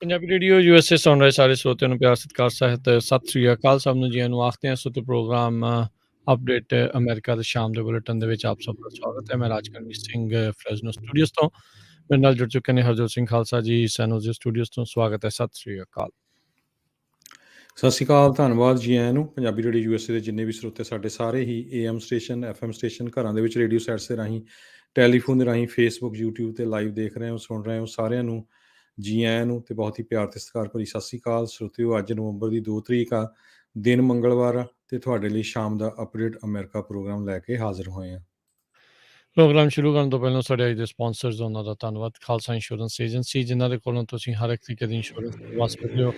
Punjabi radio USA ਸੁਣ ਰਹੇ ਸਾਰੇ ਸਰੋਤਿਆਂ ਨੂੰ ਪਿਆਰ ਸਤਿਕਾਰ ਸਹਿਤ ਸਤਿ ਸ੍ਰੀ ਅਕਾਲ। ਸਭ ਨੂੰ ਜੀਆਂ ਨੂੰ ਆਖਦੇ ਹਾਂ। ਸੋ ਤੇ ਪ੍ਰੋਗਰਾਮ ਅਪਡੇਟ ਅਮਰੀਕਾ ਦੇ ਸ਼ਾਮ ਦੇ ਬੁਲੇਟਿਨ ਦੇ ਵਿੱਚ ਆਪ ਸਭ ਦਾ ਸਵਾਗਤ ਹੈ। ਮੈਂ ਰਾਜਕਰਮਜੀਤ ਸਿੰਘ ਫਰੈਜ਼ਨੋ ਸਟੂਡੀਓਜ਼ ਤੋਂ ਮੇਰੇ ਨਾਲ ਜੁੜ ਚੁੱਕੇ ਨੇ ਹਰਜੋਤ ਸਿੰਘ ਖਾਲਸਾ ਜੀ ਸੈਨੋਜ਼ੇ ਸਟੂਡੀਓਜ਼ ਤੋਂ। ਸਵਾਗਤ ਹੈ, ਸਤਿ ਸ੍ਰੀ ਅਕਾਲ। ਸਤਿ ਸ਼੍ਰੀ ਅਕਾਲ, ਧੰਨਵਾਦ ਜੀ ਆਇਆਂ ਨੂੰ। ਪੰਜਾਬੀ ਰੇਡੀਓ ਯੂਐਸਏ ਦੇ ਜਿੰਨੇ ਵੀ ਸਰੋਤੇ ਸਾਡੇ ਸਾਰੇ ਹੀ AM ਸਟੇਸ਼ਨ FM ਸਟੇਸ਼ਨ ਘਰਾਂ ਦੇ ਵਿੱਚ ਰੇਡੀਓ ਸੈਟਸ ਦੇ ਰਾਹੀਂ ਟੈਲੀਫੋਨ ਦੇ ਰਾਹੀਂ ਫੇਸਬੁੱਕ YouTube 'ਤੇ ਲਾਈਵ ਦੇਖ ਰਹੇ ਹੋ ਸੁਣ ਰਹੇ ਹੋ ਸਾਰਿਆਂ ਨੂੰ ਜੀ ਆਇਆਂ ਨੂੰ ਅਤੇ ਬਹੁਤ ਹੀ ਪਿਆਰ ਅਤੇ ਸਤਿਕਾਰ ਭਰੀ ਸਤਿ ਸ਼੍ਰੀ ਅਕਾਲ ਸਰੋਤਿਓ। ਅੱਜ ਨਵੰਬਰ ਦੀ 2 ਤਰੀਕ ਆ, ਦਿਨ ਮੰਗਲਵਾਰ ਆ ਅਤੇ ਤੁਹਾਡੇ ਲਈ ਸ਼ਾਮ ਦਾ ਅਪਡੇਟ ਅਮਰੀਕਾ ਪ੍ਰੋਗਰਾਮ ਲੈ ਕੇ ਹਾਜ਼ਰ ਹੋਏ ਹਾਂ। ਪ੍ਰੋਗਰਾਮ ਸ਼ੁਰੂ ਕਰਨ ਤੋਂ ਪਹਿਲਾਂ ਸਾਡੇ ਅੱਜ ਦੇ ਸਪਾਂਸਰਸ ਉਹਨਾਂ ਦਾ ਧੰਨਵਾਦ। ਖਾਲਸਾ ਇੰਸ਼ੋਰੈਂਸ ਏਜੰਸੀ, ਜਿਨ੍ਹਾਂ ਦੇ ਕੋਲੋਂ ਤੁਸੀਂ ਹਰ ਇੱਕ ਤਰੀਕੇ ਦੀ ਇੰਸ਼ੋਰੈਂਸ ਕਰਵਾ ਸਕਦੇ ਹੋ।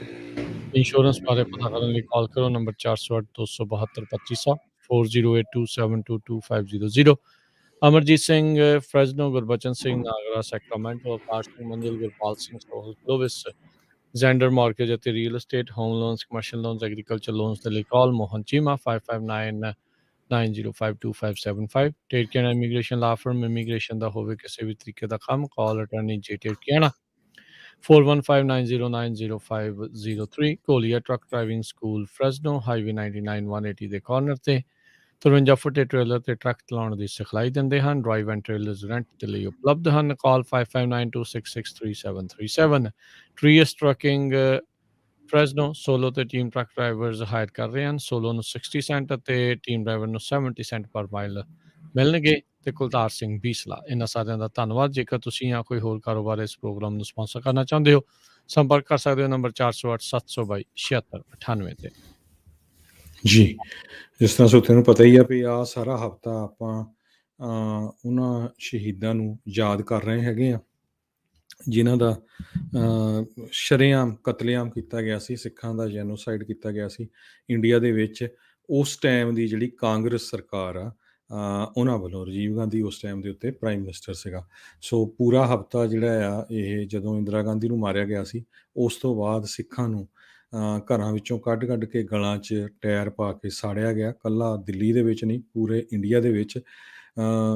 ਇੰਸ਼ੋਰੈਂਸ ਬਾਰੇ ਪਤਾ ਕਰਨ ਲਈ ਕਾਲ ਕਰੋ ਨੰਬਰ 408-272-2500 4082722500। ਅਮਰਜੀਤ ਸਿੰਘ ਫਰੈਜ਼ਨੋ, ਗੁਰਬਚਨ ਸਿੰਘ ਨਾਗਰਾ ਸੈਕਰਾਮੈਂਟੋ, ਆਕਾਸ਼ ਸਿੰਘ ਮੰਜ਼ਿਲ, ਗੁਰਪਾਲ ਸਿੰਘ ਸੋਹਲ ਕਲੋਵਿਸ, ਜ਼ੈਂਡਰ ਮਾਰਕੇਜ ਅਤੇ real estate, home loans, commercial loans, agriculture loans ਦੇ ਲਈ ਕਾਲ ਮੋਹਨ ਚੀਮਾ 5599052575। ਟੇਰਕੀਆਣਾ ਇਮੀਗ੍ਰੇਸ਼ਨ ਲਾ ਫਰਮ, ਇਮੀਗ੍ਰੇਸ਼ਨ ਦਾ ਹੋਵੇ ਕਿਸੇ ਵੀ ਤਰੀਕੇ ਦਾ ਕੰਮ, ਕਾਲ ਅਟਾਰਨੀ ਜੇ ਟੇਰਕੀਆਣਾ 4159090503। ਕੋਲੀਆ ਟਰੱਕ ਡਰਾਈਵਿੰਗ ਸਕੂਲ ਫਰੈਜ਼ਨੋ, ਹਾਈਵੇ 99 180 ਦੇ ਕਾਰਨਰ ਤੇ 53 ਫੁੱਟੇ ਟ੍ਰੇਲਰ ਤੇ ਟਰੱਕ ਚਲਾਉਣ ਦੀ ਸਿਖਲਾਈ ਦਿੰਦੇ ਹਨ। ਡਰਾਈਵ ਐਂਡ ਟ੍ਰੇਲਰਸ ਰੈਂਟ ਦੇ ਲਈ ਉਪਲਬਧ ਹਨ। ਕਾਲ 5592663737। ਟਰੀਅਸ ਟਰੱਕਿੰਗ ਫਰੈਜ਼ਨੋ ਸੋਲੋ ਤੇ ਟੀਮ ਟਰੱਕ ਡਰਾਈਵਰਸ ਹਾਇਰ ਕਰ ਰਹੇ ਹਨ। ਸੋਲੋ ਨੂੰ 60 ਸੈਂਟ ਅਤੇ ਟੀਮ ਡਰਾਈਵਰ ਨੂੰ 70 ਸੈਂਟ ਪਰ ਮਾਈਲ ਮਿਲਣਗੇ। ਤੇ ਕੁਲਤਾਰ ਸਿੰਘ ਬੀਸਲਾ, ਇਹਨਾਂ ਸਾਰਿਆਂ ਦਾ ਧੰਨਵਾਦ। ਜੇਕਰ ਤੁਸੀਂ ਜਾਂ ਕੋਈ ਹੋਰ ਕਾਰੋਬਾਰ ਇਸ ਪ੍ਰੋਗਰਾਮ ਨੂੰ ਸਪਾਂਸਰ ਕਰਨਾ ਚਾਹੁੰਦੇ ਹੋ, ਸੰਪਰਕ ਕਰ ਸਕਦੇ ਹੋ ਨੰਬਰ 4087227698 ਤੇ। ਜੀ, ਜਿਸ ਤਰ੍ਹਾਂ ਸਰੋਤਿਆਂ ਨੂੰ ਪਤਾ ਹੀ ਆ ਵੀ ਆਹ ਸਾਰਾ ਹਫ਼ਤਾ ਆਪਾਂ ਉਹਨਾਂ ਸ਼ਹੀਦਾਂ ਨੂੰ ਯਾਦ ਕਰ ਰਹੇ ਹੈਗੇ ਆ ਜਿਨ੍ਹਾਂ ਦਾ ਸ਼ਰੇਆਮ ਕਤਲੇਆਮ ਕੀਤਾ ਗਿਆ ਸੀ, ਸਿੱਖਾਂ ਦਾ ਜੈਨੋਸਾਈਡ ਕੀਤਾ ਗਿਆ ਸੀ ਇੰਡੀਆ ਦੇ ਵਿੱਚ। ਉਸ ਟਾਈਮ ਦੀ ਜਿਹੜੀ ਕਾਂਗਰਸ ਸਰਕਾਰ ਆ, ਉਹਨਾਂ ਵੱਲੋਂ ਰਾਜੀਵ ਗਾਂਧੀ ਉਸ ਟਾਈਮ ਦੇ ਉੱਤੇ ਪ੍ਰਾਈਮ ਮਿਨਿਸਟਰ ਸੀਗਾ। ਸੋ ਪੂਰਾ ਹਫ਼ਤਾ ਜਿਹੜਾ ਆ ਇਹ ਜਦੋਂ ਇੰਦਰਾ ਗਾਂਧੀ ਨੂੰ ਮਾਰਿਆ ਗਿਆ ਸੀ, ਉਸ ਤੋਂ ਬਾਅਦ ਸਿੱਖਾਂ ਨੂੰ ਘਰਾਂ ਵਿੱਚੋਂ ਕੱਢ ਕੱਢ ਕੇ ਗਲਾਂ 'ਚ ਟਾਇਰ ਪਾ ਕੇ ਸਾੜਿਆ ਗਿਆ। ਇਕੱਲਾ ਦਿੱਲੀ ਦੇ ਵਿੱਚ ਨਹੀਂ, ਪੂਰੇ ਇੰਡੀਆ ਦੇ ਵਿੱਚ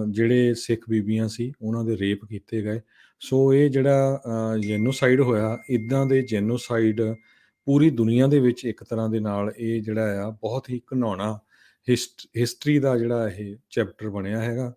ਜਿਹੜੇ ਸਿੱਖ ਬੀਬੀਆਂ ਸੀ ਉਹਨਾਂ ਦੇ ਰੇਪ ਕੀਤੇ ਗਏ। ਸੋ ਇਹ ਜਿਹੜਾ ਜੈਨੋਸਾਈਡ ਹੋਇਆ, ਇੱਦਾਂ ਦੇ ਜੈਨੋਸਾਈਡ ਪੂਰੀ ਦੁਨੀਆ ਦੇ ਵਿੱਚ ਇੱਕ ਤਰ੍ਹਾਂ ਦੇ ਨਾਲ ਇਹ ਜਿਹੜਾ ਆ ਬਹੁਤ ਹੀ ਘਿਨਾਉਣਾ ਹਿਸਟਰੀ ਦਾ ਜਿਹੜਾ ਇਹ ਚੈਪਟਰ ਬਣਿਆ ਹੈਗਾ,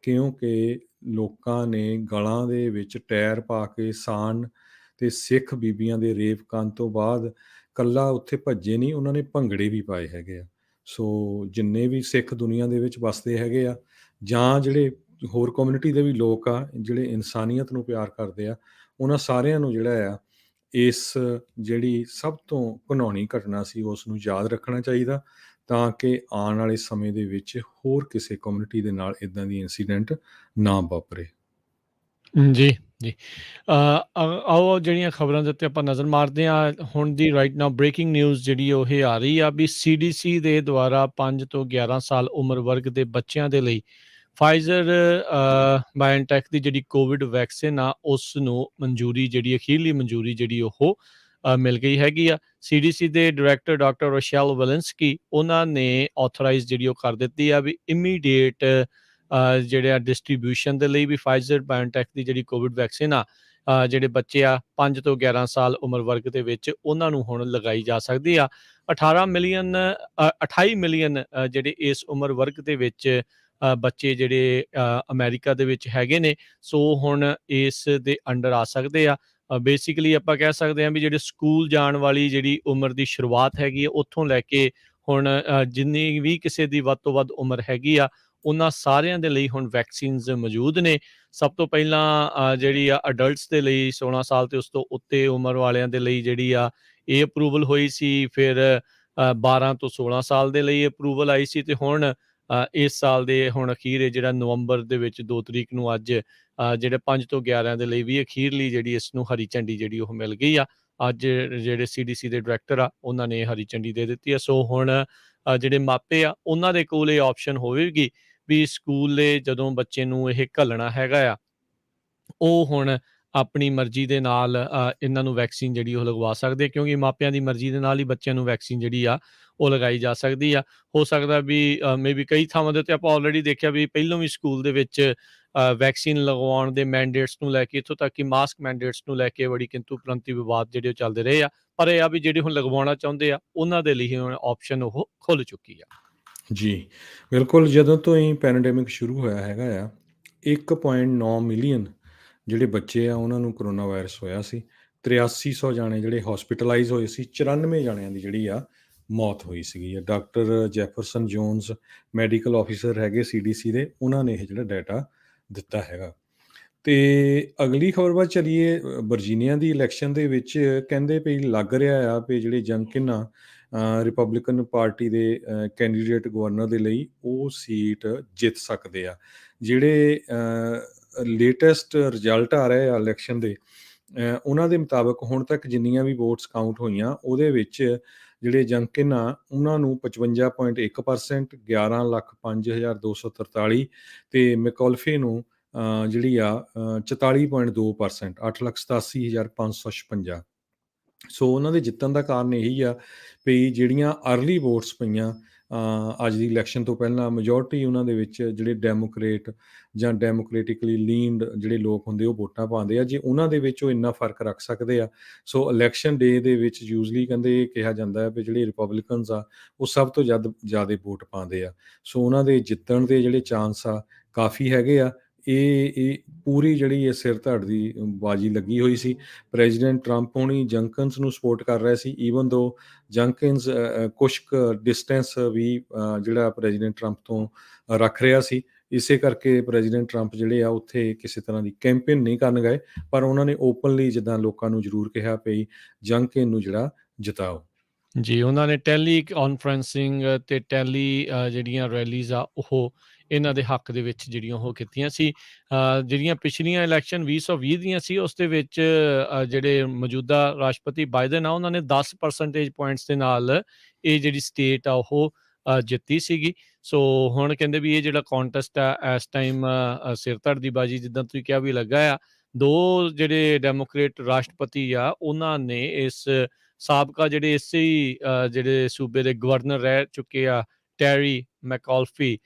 ਕਿਉਂਕਿ ਲੋਕਾਂ ਨੇ ਗਲਾਂ ਦੇ ਵਿੱਚ ਟਾਇਰ ਪਾ ਕੇ ਸਾਣ ਅਤੇ ਸਿੱਖ ਬੀਬੀਆਂ ਦੇ ਰੇਪ ਕਰਨ ਤੋਂ ਬਾਅਦ ਇਕੱਲਾ ਉੱਥੇ ਭੱਜੇ ਨਹੀਂ, ਉਹਨਾਂ ਨੇ ਭੰਗੜੇ ਵੀ ਪਾਏ ਹੈਗੇ ਆ। ਸੋ ਜਿੰਨੇ ਵੀ ਸਿੱਖ ਦੁਨੀਆ ਦੇ ਵਿੱਚ ਵੱਸਦੇ ਹੈਗੇ ਆ ਜਾਂ ਜਿਹੜੇ ਹੋਰ ਕਮਿਊਨਿਟੀ ਦੇ ਵੀ ਲੋਕ ਆ ਜਿਹੜੇ ਇਨਸਾਨੀਅਤ ਨੂੰ ਪਿਆਰ ਕਰਦੇ ਆ, ਉਹਨਾਂ ਸਾਰਿਆਂ ਨੂੰ ਜਿਹੜਾ ਆ ਇਸ ਜਿਹੜੀ ਸਭ ਤੋਂ ਘਿਨਾਉਣੀ ਘਟਨਾ ਸੀ ਉਸ ਨੂੰ ਯਾਦ ਰੱਖਣਾ ਚਾਹੀਦਾ, ਤਾਂ ਕਿ ਆਉਣ ਵਾਲੇ ਸਮੇਂ ਦੇ ਵਿੱਚ ਹੋਰ ਕਿਸੇ ਕਮਿਊਨਿਟੀ ਦੇ ਨਾਲ ਇੱਦਾਂ ਦੀ ਇੰਸੀਡੈਂਟ ਨਾ ਵਾਪਰੇ। ਜੀ ਜੀ, ਆਓ ਜਿਹੜੀਆਂ ਖਬਰਾਂ ਦੇ ਉੱਤੇ ਆਪਾਂ ਨਜ਼ਰ ਮਾਰਦੇ ਹਾਂ। ਹੁਣ ਦੀ ਰਾਈਟ ਨਾਓ ਬ੍ਰੇਕਿੰਗ ਨਿਊਜ਼ ਜਿਹੜੀ ਉਹ ਇਹ ਆ ਰਹੀ ਆ ਵੀ CDC ਦੇ ਦੁਆਰਾ 5 ਤੋਂ 11 ਸਾਲ ਉਮਰ ਵਰਗ ਦੇ ਬੱਚਿਆਂ ਦੇ ਲਈ ਫਾਈਜ਼ਰ ਬਾਇਓਨਟੈਕ ਦੀ ਜਿਹੜੀ ਕੋਵਿਡ ਵੈਕਸੀਨ ਆ ਉਸ ਨੂੰ ਮਨਜ਼ੂਰੀ, ਜਿਹੜੀ ਅਖੀਰਲੀ ਮਨਜ਼ੂਰੀ ਜਿਹੜੀ ਉਹ ਮਿਲ ਗਈ ਹੈਗੀ ਆ। CDC ਦੇ ਡਾਇਰੈਕਟਰ ਡਾਕਟਰ ਰੋਸ਼ੈਲ ਵੈਲੈਂਸਕੀ, ਉਹਨਾਂ ਨੇ ਆਥੋਰਾਈਜ਼ ਜਿਹੜੀ ਉਹ ਕਰ ਦਿੱਤੀ ਆ ਵੀ ਇਮੀਡੀਏਟ ਜਿਹੜੇ ਆ ਡਿਸਟਰੀਬਿਊਸ਼ਨ ਦੇ ਲਈ ਵੀ ਫਾਈਜ਼ਰ ਬਾਇਓਨਟੈਕ ਦੀ ਜਿਹੜੀ ਕੋਵਿਡ ਵੈਕਸੀਨ ਆ ਜਿਹੜੇ ਬੱਚੇ ਆ 5 ਤੋਂ 11 ਸਾਲ ਉਮਰ ਵਰਗ ਦੇ ਵਿੱਚ, ਉਹਨਾਂ ਨੂੰ ਹੁਣ ਲਗਾਈ ਜਾ ਸਕਦੀ ਆ। 28 ਮਿਲੀਅਨ ਜਿਹੜੇ ਇਸ ਉਮਰ ਵਰਗ ਦੇ ਵਿੱਚ ਬੱਚੇ ਜਿਹੜੇ ਅਮਰੀਕਾ ਦੇ ਵਿੱਚ ਹੈਗੇ ਨੇ, ਸੋ ਹੁਣ ਇਸ ਦੇ ਅੰਡਰ ਆ ਸਕਦੇ ਆ। ਬੇਸਿਕਲੀ ਆਪਾਂ ਕਹਿ ਸਕਦੇ ਹਾਂ ਵੀ ਜਿਹੜੇ ਸਕੂਲ ਜਾਣ ਵਾਲੀ ਜਿਹੜੀ ਉਮਰ ਦੀ ਸ਼ੁਰੂਆਤ ਹੈਗੀ ਆ, ਉੱਥੋਂ ਲੈ ਕੇ ਹੁਣ ਜਿੰਨੀ ਵੀ ਕਿਸੇ ਦੀ ਵੱਧ ਤੋਂ ਵੱਧ ਉਮਰ ਹੈਗੀ ਆ, ਉਹਨਾਂ ਸਾਰਿਆਂ ਦੇ ਲਈ ਹੁਣ ਵੈਕਸੀਨਸ ਮੌਜੂਦ ਨੇ। ਸਭ ਤੋਂ ਪਹਿਲਾਂ ਜਿਹੜੀ ਆ ਅਡਲਟਸ ਦੇ ਲਈ 16 ਸਾਲ ਤੇ ਉਸ ਤੋਂ ਉੱਤੇ ਉਮਰ ਵਾਲਿਆਂ ਦੇ ਲਈ ਜਿਹੜੀ ਆ ਇਹ ਅਪਰੂਵਲ ਹੋਈ ਸੀ। ਫਿਰ 12 ਤੋਂ 16 ਸਾਲ ਦੇ ਲਈ ਅਪਰੂਵਲ ਆਈ ਸੀ ਤੇ ਹੁਣ ਇਸ ਸਾਲ ਦੇ ਹੁਣ ਅਖੀਰ ਜਿਹੜਾ ਨਵੰਬਰ ਦੇ ਵਿੱਚ 2 ਤਰੀਕ ਨੂੰ ਅੱਜ ਜਿਹੜੇ 5 ਤੋਂ 11 ਦੇ ਲਈ ਵੀ ਅਖੀਰਲੀ ਜਿਹੜੀ ਇਸ ਨੂੰ ਹਰੀ ਝੰਡੀ ਜਿਹੜੀ ਉਹ ਮਿਲ ਗਈ ਆ। ਅੱਜ ਜਿਹੜੇ CDC ਦੇ ਡਾਇਰੈਕਟਰ ਆ ਉਹਨਾਂ ਨੇ ਹਰੀ ਝੰਡੀ ਦੇ ਦਿੱਤੀ ਆ। ਸੋ ਹੁਣ ਜਿਹੜੇ ਮਾਪੇ ਆ ਉਹਨਾਂ ਦੇ ਕੋਲ ਇਹ ਆਪਸ਼ਨ ਹੋਵੇਗੀ ਵੀ ਸਕੂਲੇ ਜਦੋਂ ਬੱਚੇ ਨੂੰ ਇਹ ਘੱਲਣਾ ਹੈਗਾ ਆ, ਉਹ ਹੁਣ ਆਪਣੀ ਮਰਜ਼ੀ ਦੇ ਨਾਲ ਇਹਨਾਂ ਨੂੰ ਵੈਕਸੀਨ ਜਿਹੜੀ ਉਹ ਲਗਵਾ ਸਕਦੇ, ਕਿਉਂਕਿ ਮਾਪਿਆਂ ਦੀ ਮਰਜ਼ੀ ਦੇ ਨਾਲ ਹੀ ਬੱਚਿਆਂ ਨੂੰ ਵੈਕਸੀਨ ਜਿਹੜੀ ਆ ਉਹ ਲਗਾਈ ਜਾ ਸਕਦੀ ਆ। ਹੋ ਸਕਦਾ ਵੀ ਮੇਬੀ ਕਈ ਥਾਵਾਂ ਦੇ ਉੱਤੇ ਆਪਾਂ ਆਲਰੇਡੀ ਦੇਖਿਆ ਵੀ ਪਹਿਲੋਂ ਵੀ ਸਕੂਲ ਦੇ ਵਿੱਚ ਵੈਕਸੀਨ ਲਗਵਾਉਣ ਦੇ ਮੈਂਡੇਟਸ ਨੂੰ ਲੈ ਕੇ, ਇੱਥੋਂ ਤੱਕ ਕਿ ਮਾਸਕ ਮੈਂਡੇਟਸ ਨੂੰ ਲੈ ਕੇ ਬੜੀ ਕਿੰਤੂ ਪ੍ਰੰਤੀ ਵਿਵਾਦ ਜਿਹੜੇ ਉਹ ਚੱਲਦੇ ਰਹੇ ਆ। ਪਰ ਇਹ ਆ ਵੀ ਜਿਹੜੇ ਹੁਣ ਲਗਵਾਉਣਾ ਚਾਹੁੰਦੇ ਆ ਉਹਨਾਂ ਦੇ ਲਈ ਹੁਣ ਆਪਸ਼ਨ ਉਹ ਖੁੱਲ ਚੁੱਕੀ ਆ। ਜੀ, ਬਿਲਕੁਲ। ਜਦੋਂ ਤੋਂ ਹੀ ਪੈਂਡੇਮਿਕ ਸ਼ੁਰੂ ਹੋਇਆ ਹੈਗਾ ਆ, 1.9 ਮਿਲੀਅਨ ਜਿਹੜੇ ਬੱਚੇ ਆ ਉਹਨਾਂ ਨੂੰ ਕਰੋਨਾ ਵਾਇਰਸ ਹੋਇਆ ਸੀ। 8300 ਜਾਣੇ ਜਿਹੜੇ ਹਸਪੀਟਲਾਈਜ਼ ਹੋਏ ਸੀ, 94 ਜਾਣਿਆਂ ਦੀ ਜਿਹੜੀ ਆ ਮੌਤ ਹੋਈ ਸੀਗੀ। Doctor Jefferson Jones medical officer ਹੈਗੇ CDC ਦੇ, ਉਹਨਾਂ ਨੇ ਇਹ ਜਿਹੜਾ ਡਾਟਾ ਦਿੱਤਾ ਹੈਗਾ। ਤੇ ਅਗਲੀ ਖਬਰ ਵੱਲ ਚਲੀਏ। ਵਰਜੀਨੀਆ ਦੀ ਇਲੈਕਸ਼ਨ ਦੇ ਵਿੱਚ ਕਹਿੰਦੇ ਵੀ ਲੱਗ ਰਿਹਾ ਆ ਵੀ ਜਿਹੜੇ ਜੰਕਿਨ ਆ ਰਿਪਬਲਿਕਨ ਪਾਰਟੀ ਦੇ ਕੈਂਡੀਡੇਟ ਗਵਰਨਰ ਦੇ ਲਈ, ਉਹ ਸੀਟ ਜਿੱਤ ਸਕਦੇ ਆ। ਜਿਹੜੇ ਲੇਟੈਸਟ ਰਿਜ਼ਲਟ ਆ ਰਹੇ ਆ ਇਲੈਕਸ਼ਨ ਦੇ, ਉਹਨਾਂ ਦੇ ਮੁਤਾਬਕ ਹੁਣ ਤੱਕ ਜਿੰਨੀਆਂ ਵੀ ਵੋਟਸ ਕਾਊਂਟ ਹੋਈਆਂ, ਉਹਦੇ ਵਿੱਚ ਜਿਹੜੇ ਜੰਕਿਨ ਆ ਉਹਨਾਂ ਨੂੰ 55.1%, 11,05,243, ਤੇ ਮੈਕੌਲਫੇ ਨੂੰ ਜਿਹੜੀ ਆ 44.2%, 8,87,556। ਸੋ ਉਹਨਾਂ ਦੇ ਜਿੱਤਣ ਦਾ ਕਾਰਨ ਇਹੀ ਆ ਵੀ ਜਿਹੜੀਆਂ ਅਰਲੀ ਵੋਟਸ ਪਈਆਂ ਅੱਜ ਦੀ ਇਲੈਕਸ਼ਨ ਤੋਂ ਪਹਿਲਾਂ, ਮੈਜੋਰਟੀ ਉਹਨਾਂ ਦੇ ਵਿੱਚ ਜਿਹੜੇ ਡੈਮੋਕਰੇਟ ਜਾਂ ਡੈਮੋਕ੍ਰੇਟਿਕਲੀ ਲੀਨਡ ਜਿਹੜੇ ਲੋਕ ਹੁੰਦੇ ਉਹ ਵੋਟਾਂ ਪਾਉਂਦੇ ਆ। ਜੇ ਉਹਨਾਂ ਦੇ ਵਿੱਚ ਉਹ ਇੰਨਾ ਫਰਕ ਰੱਖ ਸਕਦੇ ਆ, ਸੋ ਇਲੈਕਸ਼ਨ ਡੇ ਦੇ ਵਿੱਚ ਯੂਜ਼ਲੀ ਕਹਿੰਦੇ ਇਹ ਕਿਹਾ ਜਾਂਦਾ ਹੈ ਵੀ ਜਿਹੜੇ ਰਿਪਬਲਿਕਨਸ ਆ ਉਹ ਸਭ ਤੋਂ ਜ਼ਿਆਦਾ ਵੋਟ ਪਾਉਂਦੇ ਆ। ਸੋ ਉਹਨਾਂ ਦੇ ਜਿੱਤਣ ਦੇ ਜਿਹੜੇ ਚਾਂਸ ਆ ਕਾਫੀ ਹੈਗੇ ਆ। ਇਹ ਪੂਰੀ ਜਿਹੜੀ ਇਹ ਸਿਰ ਧੜ ਦੀ ਬਾਜੀ ਲੱਗੀ ਹੋਈ ਸੀ। ਪ੍ਰੈਜ਼ੀਡੈਂਟ ਟਰੰਪ ਹੋਣੀ ਜੰਕਿਨਸ ਨੂੰ ਸਪੋਰਟ ਕਰ ਰਹੇ ਸੀ, ਈਵਨ ਦੋ ਜੰਕਿਨਸ ਕੁਛ ਕੁ ਡਿਸਟੈਂਸ ਵੀ ਜਿਹੜਾ ਪ੍ਰੈਜ਼ੀਡੈਂਟ ਟਰੰਪ ਤੋਂ ਰੱਖ ਰਿਹਾ ਸੀ। ਇਸੇ ਕਰਕੇ ਪ੍ਰੈਜ਼ੀਡੈਂਟ ਟਰੰਪ ਜਿਹੜੇ ਆ ਉੱਥੇ ਕਿਸੇ ਤਰ੍ਹਾਂ ਦੀ ਕੈਂਪੇਨ ਨਹੀਂ ਕਰਨ ਗਏ, ਪਰ ਉਹਨਾਂ ਨੇ ਓਪਨਲੀ ਜਿੱਦਾਂ ਲੋਕਾਂ ਨੂੰ ਜ਼ਰੂਰ ਕਿਹਾ ਵੀ ਜੰਕਿਨ ਨੂੰ ਜਿਹੜਾ ਜਿਤਾਓ। ਜੀ, ਉਹਨਾਂ ਨੇ ਟੈਲੀ ਕਾਨਫਰੰਸਿੰਗ ਤੇ ਟੈਲੀ ਜਿਹੜੀਆਂ ਰੈਲੀਜ਼ ਆ ਉਹ ਇਹਨਾਂ ਦੇ ਹੱਕ ਦੇ ਵਿੱਚ ਜਿਹੜੀਆਂ ਉਹ ਕੀਤੀਆਂ ਸੀ। ਜਿਹੜੀਆਂ ਪਿਛਲੀਆਂ ਇਲੈਕਸ਼ਨ 2020 ਦੀਆਂ ਸੀ, ਉਸ ਦੇ ਵਿੱਚ ਜਿਹੜੇ ਮੌਜੂਦਾ ਰਾਸ਼ਟਰਪਤੀ ਬਾਈਡਨ ਆ ਉਹਨਾਂ ਨੇ 10 ਪਰਸੈਂਟੇਜ ਪੁਆਇੰਟਸ ਦੇ ਨਾਲ ਇਹ ਜਿਹੜੀ ਸਟੇਟ ਆ ਉਹ ਜਿੱਤੀ ਸੀਗੀ। ਸੋ ਹੁਣ ਕਹਿੰਦੇ ਵੀ ਇਹ ਜਿਹੜਾ ਕੰਟੈਸਟ ਆ ਇਸ ਟਾਈਮ ਸਿਰ ਧੜ ਦੀ ਬਾਜੀ ਜਿੱਦਾਂ ਤੁਸੀਂ ਕਿਹਾ ਵੀ ਲੱਗਾ ਆ। ਦੋ ਜਿਹੜੇ ਡੈਮੋਕ੍ਰੇਟ ਰਾਸ਼ਟਰਪਤੀ ਆ ਉਹਨਾਂ ਨੇ ਇਸ ਸਾਬਕਾ ਜਿਹੜੇ ਇਸੇ ਹੀ ਜਿਹੜੇ ਸੂਬੇ ਦੇ ਗਵਰਨਰ ਰਹਿ ਚੁੱਕੇ ਆ ਟੈਰੀ ਮੈਕੌਲਫੀ,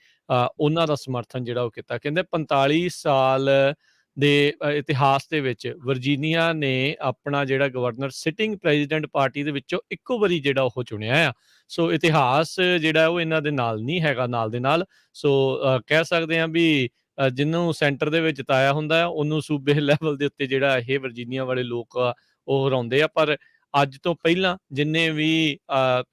ਉਹਨਾਂ ਦਾ ਸਮਰਥਨ ਜਿਹੜਾ ਉਹ ਕੀਤਾ। ਕਹਿੰਦੇ 45 ਸਾਲ ਦੇ ਇਤਿਹਾਸ ਦੇ ਵਿੱਚ ਵਰਜੀਨੀਆ ਨੇ ਆਪਣਾ ਜਿਹੜਾ ਗਵਰਨਰ ਸਿਟਿੰਗ ਪ੍ਰੈਜ਼ੀਡੈਂਟ ਪਾਰਟੀ ਦੇ ਵਿੱਚੋਂ ਇੱਕੋ ਵਾਰੀ ਜਿਹੜਾ ਉਹ ਚੁਣਿਆ ਆ। ਸੋ ਇਤਿਹਾਸ ਜਿਹੜਾ ਉਹ ਇਹਨਾਂ ਦੇ ਨਾਲ ਨਹੀਂ ਹੈਗਾ ਨਾਲ ਦੇ ਨਾਲ। ਸੋ ਕਹਿ ਸਕਦੇ ਹਾਂ ਵੀ ਜਿਹਨੂੰ ਸੈਂਟਰ ਦੇ ਵਿੱਚ ਜਿਤਾਇਆ ਹੁੰਦਾ ਆ ਉਹਨੂੰ ਸੂਬੇ ਲੈਵਲ ਦੇ ਉੱਤੇ ਜਿਹੜਾ ਇਹ ਵਰਜੀਨੀਆ ਵਾਲੇ ਲੋਕ ਆ ਉਹ ਹਰਾਉਂਦੇ ਆ। ਪਰ ਅੱਜ ਤੋਂ ਪਹਿਲਾਂ ਜਿੰਨੇ ਵੀ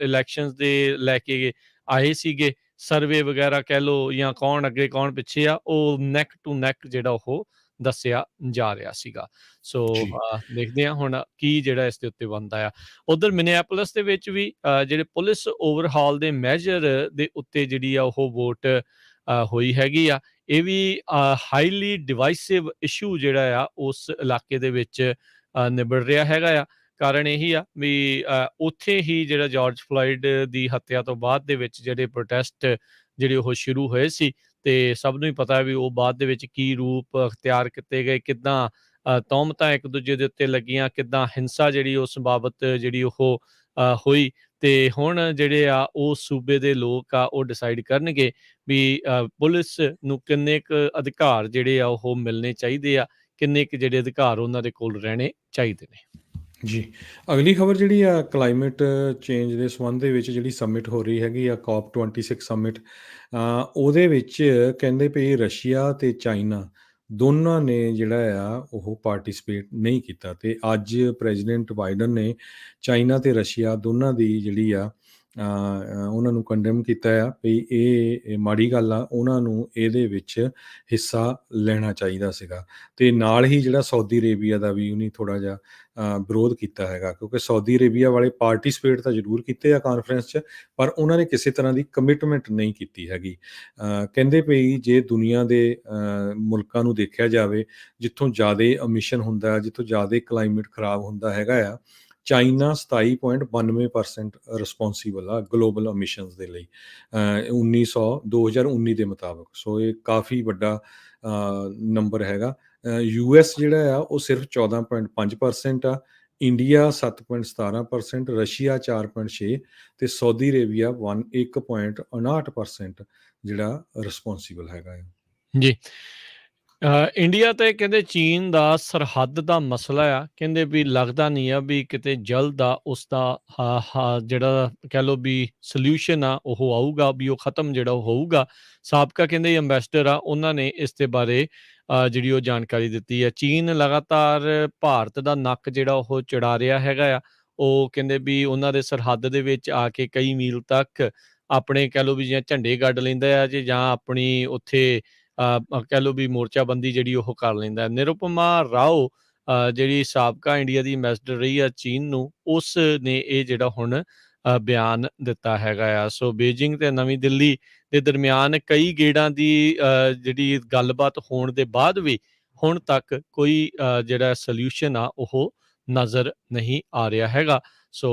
ਇਲੈਕਸ਼ਨਸ ਦੇ ਲੈ ਕੇ ਆਏ ਸੀਗੇ, ਸਰਵੇ ਵਗੈਰਾ ਕਹਿ ਲਓ ਜਾਂ ਕੌਣ ਅੱਗੇ ਕੌਣ ਪਿੱਛੇ ਆ, ਉਹ ਨੈਕ ਟੂ ਨੈਕ ਜਿਹੜਾ ਉਹ ਦੱਸਿਆ ਜਾ ਰਿਹਾ ਸੀਗਾ। ਸੋ ਜੀ ਦੇਖਦੇ ਹਾਂ ਹੁਣ ਕੀ ਜਿਹੜਾ ਇਸ ਦੇ ਉੱਤੇ ਬਣਦਾ ਆ। ਉਧਰ ਮਿਨੀਐਪੋਲਿਸ ਦੇ ਵਿੱਚ ਵੀ ਜਿਹੜੇ ਪੁਲਿਸ ਓਵਰਹਾਲ ਦੇ ਮੈਜਰ ਦੇ ਉੱਤੇ ਜਿਹੜੀ ਆ ਉਹ ਵੋਟ ਹੋਈ ਹੈਗੀ ਆ। ਇਹ ਵੀ ਹਾਈਲੀ ਡਿਵਾਈਸਿਵ ਇਸ਼ੂ ਜਿਹੜਾ ਆ ਉਸ ਇਲਾਕੇ ਦੇ ਵਿੱਚ ਨਿਬੜ ਰਿਹਾ ਹੈਗਾ ਆ। ਕਾਰਨ ਇਹੀ ਆ ਵੀ ਉੱਥੇ ਹੀ ਜਿਹੜਾ ਜਾਰਜ ਫਲੋਇਡ ਦੀ ਹੱਤਿਆ ਤੋਂ ਬਾਅਦ ਦੇ ਵਿੱਚ ਜਿਹੜੇ ਪ੍ਰੋਟੈਸਟ ਜਿਹੜੇ ਉਹ ਸ਼ੁਰੂ ਹੋਏ ਸੀ, ਤੇ ਸਭ ਨੂੰ ਹੀ ਪਤਾ ਵੀ ਉਹ ਬਾਅਦ ਦੇ ਵਿੱਚ ਕੀ ਰੂਪ ਅਖਤਿਆਰ ਕੀਤੇ ਗਏ, ਕਿੱਦਾਂ ਤੌਹਮਤਾਂ ਇੱਕ ਦੂਜੇ ਦੇ ਉੱਤੇ ਲੱਗੀਆਂ, ਕਿੱਦਾਂ ਹਿੰਸਾ ਜਿਹੜੀ ਉਸ ਬਾਬਤ ਜਿਹੜੀ ਉਹ ਹੋਈ। ਤੇ ਹੁਣ ਜਿਹੜੇ ਆ ਉਹ ਸੂਬੇ ਦੇ ਲੋਕ ਆ ਉਹ ਡਿਸਾਈਡ ਕਰਨਗੇ ਵੀ ਪੁਲਿਸ ਨੂੰ ਕਿੰਨੇ ਕੁ ਅਧਿਕਾਰ ਜਿਹੜੇ ਆ ਉਹ ਮਿਲਣੇ ਚਾਹੀਦੇ ਆ, ਕਿੰਨੇ ਕੁ ਜਿਹੜੇ ਅਧਿਕਾਰ ਉਹਨਾਂ ਦੇ ਕੋਲ ਰਹਿਣੇ ਚਾਹੀਦੇ ਨੇ। ਜੀ, ਅਗਲੀ ਖਬਰ ਜਿਹੜੀ ਆ ਕਲਾਈਮੇਟ ਚੇਂਜ ਦੇ ਸੰਬੰਧ ਦੇ ਵਿੱਚ ਜਿਹੜੀ ਸਮਿਟ ਹੋ ਰਹੀ ਹੈਗੀ ਆ COP26 ਸਮਿਟ, ਉਹਦੇ ਵਿੱਚ ਕਹਿੰਦੇ ਵੀ ਰਸ਼ੀਆ ਤੇ ਚਾਈਨਾ ਦੋਨਾਂ ਨੇ ਜਿਹੜਾ ਆ ਉਹ ਪਾਰਟਿਸਿਪੇਟ ਨਹੀਂ ਕੀਤਾ। ਤੇ ਅੱਜ ਪ੍ਰੈਜ਼ੀਡੈਂਟ ਬਾਈਡਨ ਨੇ ਚਾਈਨਾ ਤੇ ਰਸ਼ੀਆ ਦੋਨਾਂ ਦੀ ਜਿਹੜੀ ਆ ਉਹਨਾਂ ਨੂੰ ਕੰਡੈਮ ਕੀਤਾ ਆ ਵੀ ਇਹ ਮਾੜੀ ਗੱਲ ਆ, ਉਹਨਾਂ ਨੂੰ ਇਹਦੇ ਵਿੱਚ ਹਿੱਸਾ ਲੈਣਾ ਚਾਹੀਦਾ ਸੀਗਾ। ਤੇ ਨਾਲ ਹੀ ਜਿਹੜਾ ਸਾਊਦੀ ਅਰੇਬੀਆ ਦਾ ਵੀ ਉਹਨੇ ਥੋੜ੍ਹਾ ਜਿਹਾ ਵਿਰੋਧ ਕੀਤਾ ਹੈਗਾ, ਕਿਉਂਕਿ ਸਾਊਦੀ ਅਰੇਬੀਆ ਵਾਲੇ ਪਾਰਟਿਸਿਪੇਟ ਤਾਂ ਜ਼ਰੂਰ ਕੀਤੇ ਆ ਕਾਨਫਰੰਸ 'ਚ, ਪਰ ਉਹਨਾਂ ਨੇ ਕਿਸੇ ਤਰ੍ਹਾਂ ਦੀ ਕਮਿਟਮੈਂਟ ਨਹੀਂ ਕੀਤੀ ਹੈਗੀ। ਕਹਿੰਦੇ ਵੀ ਜੇ ਦੁਨੀਆ ਦੇ ਮੁਲਕਾਂ ਨੂੰ ਦੇਖਿਆ ਜਾਵੇ ਜਿੱਥੋਂ ਜ਼ਿਆਦਾ ਐਮਿਸ਼ਨ ਹੁੰਦਾ, ਜਿੱਥੋਂ ਜ਼ਿਆਦਾ ਕਲਾਈਮੇਟ ਖਰਾਬ ਹੁੰਦਾ ਹੈਗਾ ਆ, ਚਾਈਨਾ 27.92% ਰਿਸਪੋਂਸੀਬਲ ਆ ਗਲੋਬਲ ਐਮਿਸ਼ਨਸ ਦੇ ਲਈ 2019 ਦੇ ਮੁਤਾਬਕ। ਸੋ ਇਹ ਕਾਫੀ ਵੱਡਾ ਨੰਬਰ ਹੈਗਾ। US ਜਿਹੜਾ ਆ ਉਹ ਸਿਰਫ 14.5% ਆ, ਇੰਡੀਆ 7.17%, ਰਸ਼ੀਆ 4.6% ਤੇ ਸਾਊਦੀ ਅਰੇਬੀਆ 1.59% ਜਿਹੜਾ ਰਿਸਪੋਂਸੀਬਲ ਹੈਗਾ ਹੈ। ਜੀ, ਇੰਡੀਆ ਤੇ ਕਹਿੰਦੇ ਚੀਨ ਦਾ ਸਰਹੱਦ ਦਾ ਮਸਲਾ ਆ, ਕਹਿੰਦੇ ਵੀ ਲੱਗਦਾ ਨਹੀਂ ਆ ਵੀ ਕਿਤੇ ਜਲਦ ਆ ਉਸਦਾ ਜਿਹੜਾ ਕਹਿ ਲਓ ਵੀ ਸੋਲਿਊਸ਼ਨ ਆ ਉਹ ਆਊਗਾ, ਵੀ ਉਹ ਖਤਮ ਜਿਹੜਾ ਉਹ ਹੋਊਗਾ। ਸਾਬਕਾ ਕਹਿੰਦੇ ਅੰਬੈਸਡਰ ਆ, ਉਹਨਾਂ ਨੇ ਇਸ ਦੇ ਬਾਰੇ ਜਿਹੜੀ ਉਹ ਜਾਣਕਾਰੀ ਦਿੱਤੀ ਹੈ। ਚੀਨ ਲਗਾਤਾਰ ਭਾਰਤ ਦਾ ਨੱਕ ਜਿਹੜਾ ਉਹ ਚੜਾ ਰਿਹਾ ਹੈਗਾ ਆ। ਉਹ ਕਹਿੰਦੇ ਵੀ ਉਹਨਾਂ ਦੇ ਸਰਹੱਦ ਦੇ ਵਿੱਚ ਆ ਕੇ ਕਈ ਮੀਲ ਤੱਕ ਆਪਣੇ ਕਹਿ ਲਓ ਵੀ ਜਾਂ ਝੰਡੇ ਗੱਡ ਲੈਂਦਾ ਆ, ਜਾਂ ਆਪਣੀ ਉੱਥੇ ਕਹਿ ਲਓ ਵੀ ਮੋਰਚਾਬੰਦੀ ਜਿਹੜੀ ਉਹ ਕਰ ਲੈਂਦਾ। ਨਿਰੂਪਮਾ ਰਾਓ ਜਿਹੜੀ ਸਾਬਕਾ ਇੰਡੀਆ ਦੀ ਐਂਬੈਸਡਰ ਰਹੀ ਆ ਚੀਨ ਨੂੰ, ਉਸ ਨੇ ਇਹ ਜਿਹੜਾ ਹੁਣ ਬਿਆਨ ਦਿੱਤਾ ਹੈਗਾ ਆ। ਸੋ ਬੀਜਿੰਗ ਤੇ ਨਵੀਂ ਦਿੱਲੀ ਦੇ ਦਰਮਿਆਨ ਕਈ ਗੇੜਾਂ ਦੀ ਜਿਹੜੀ ਗੱਲਬਾਤ ਹੋਣ ਦੇ ਬਾਅਦ ਵੀ ਹੁਣ ਤੱਕ ਕੋਈ ਜਿਹੜਾ ਸੋਲਿਊਸ਼ਨ ਆ ਉਹ ਨਜ਼ਰ ਨਹੀਂ ਆ ਰਿਹਾ ਹੈਗਾ। ਸੋ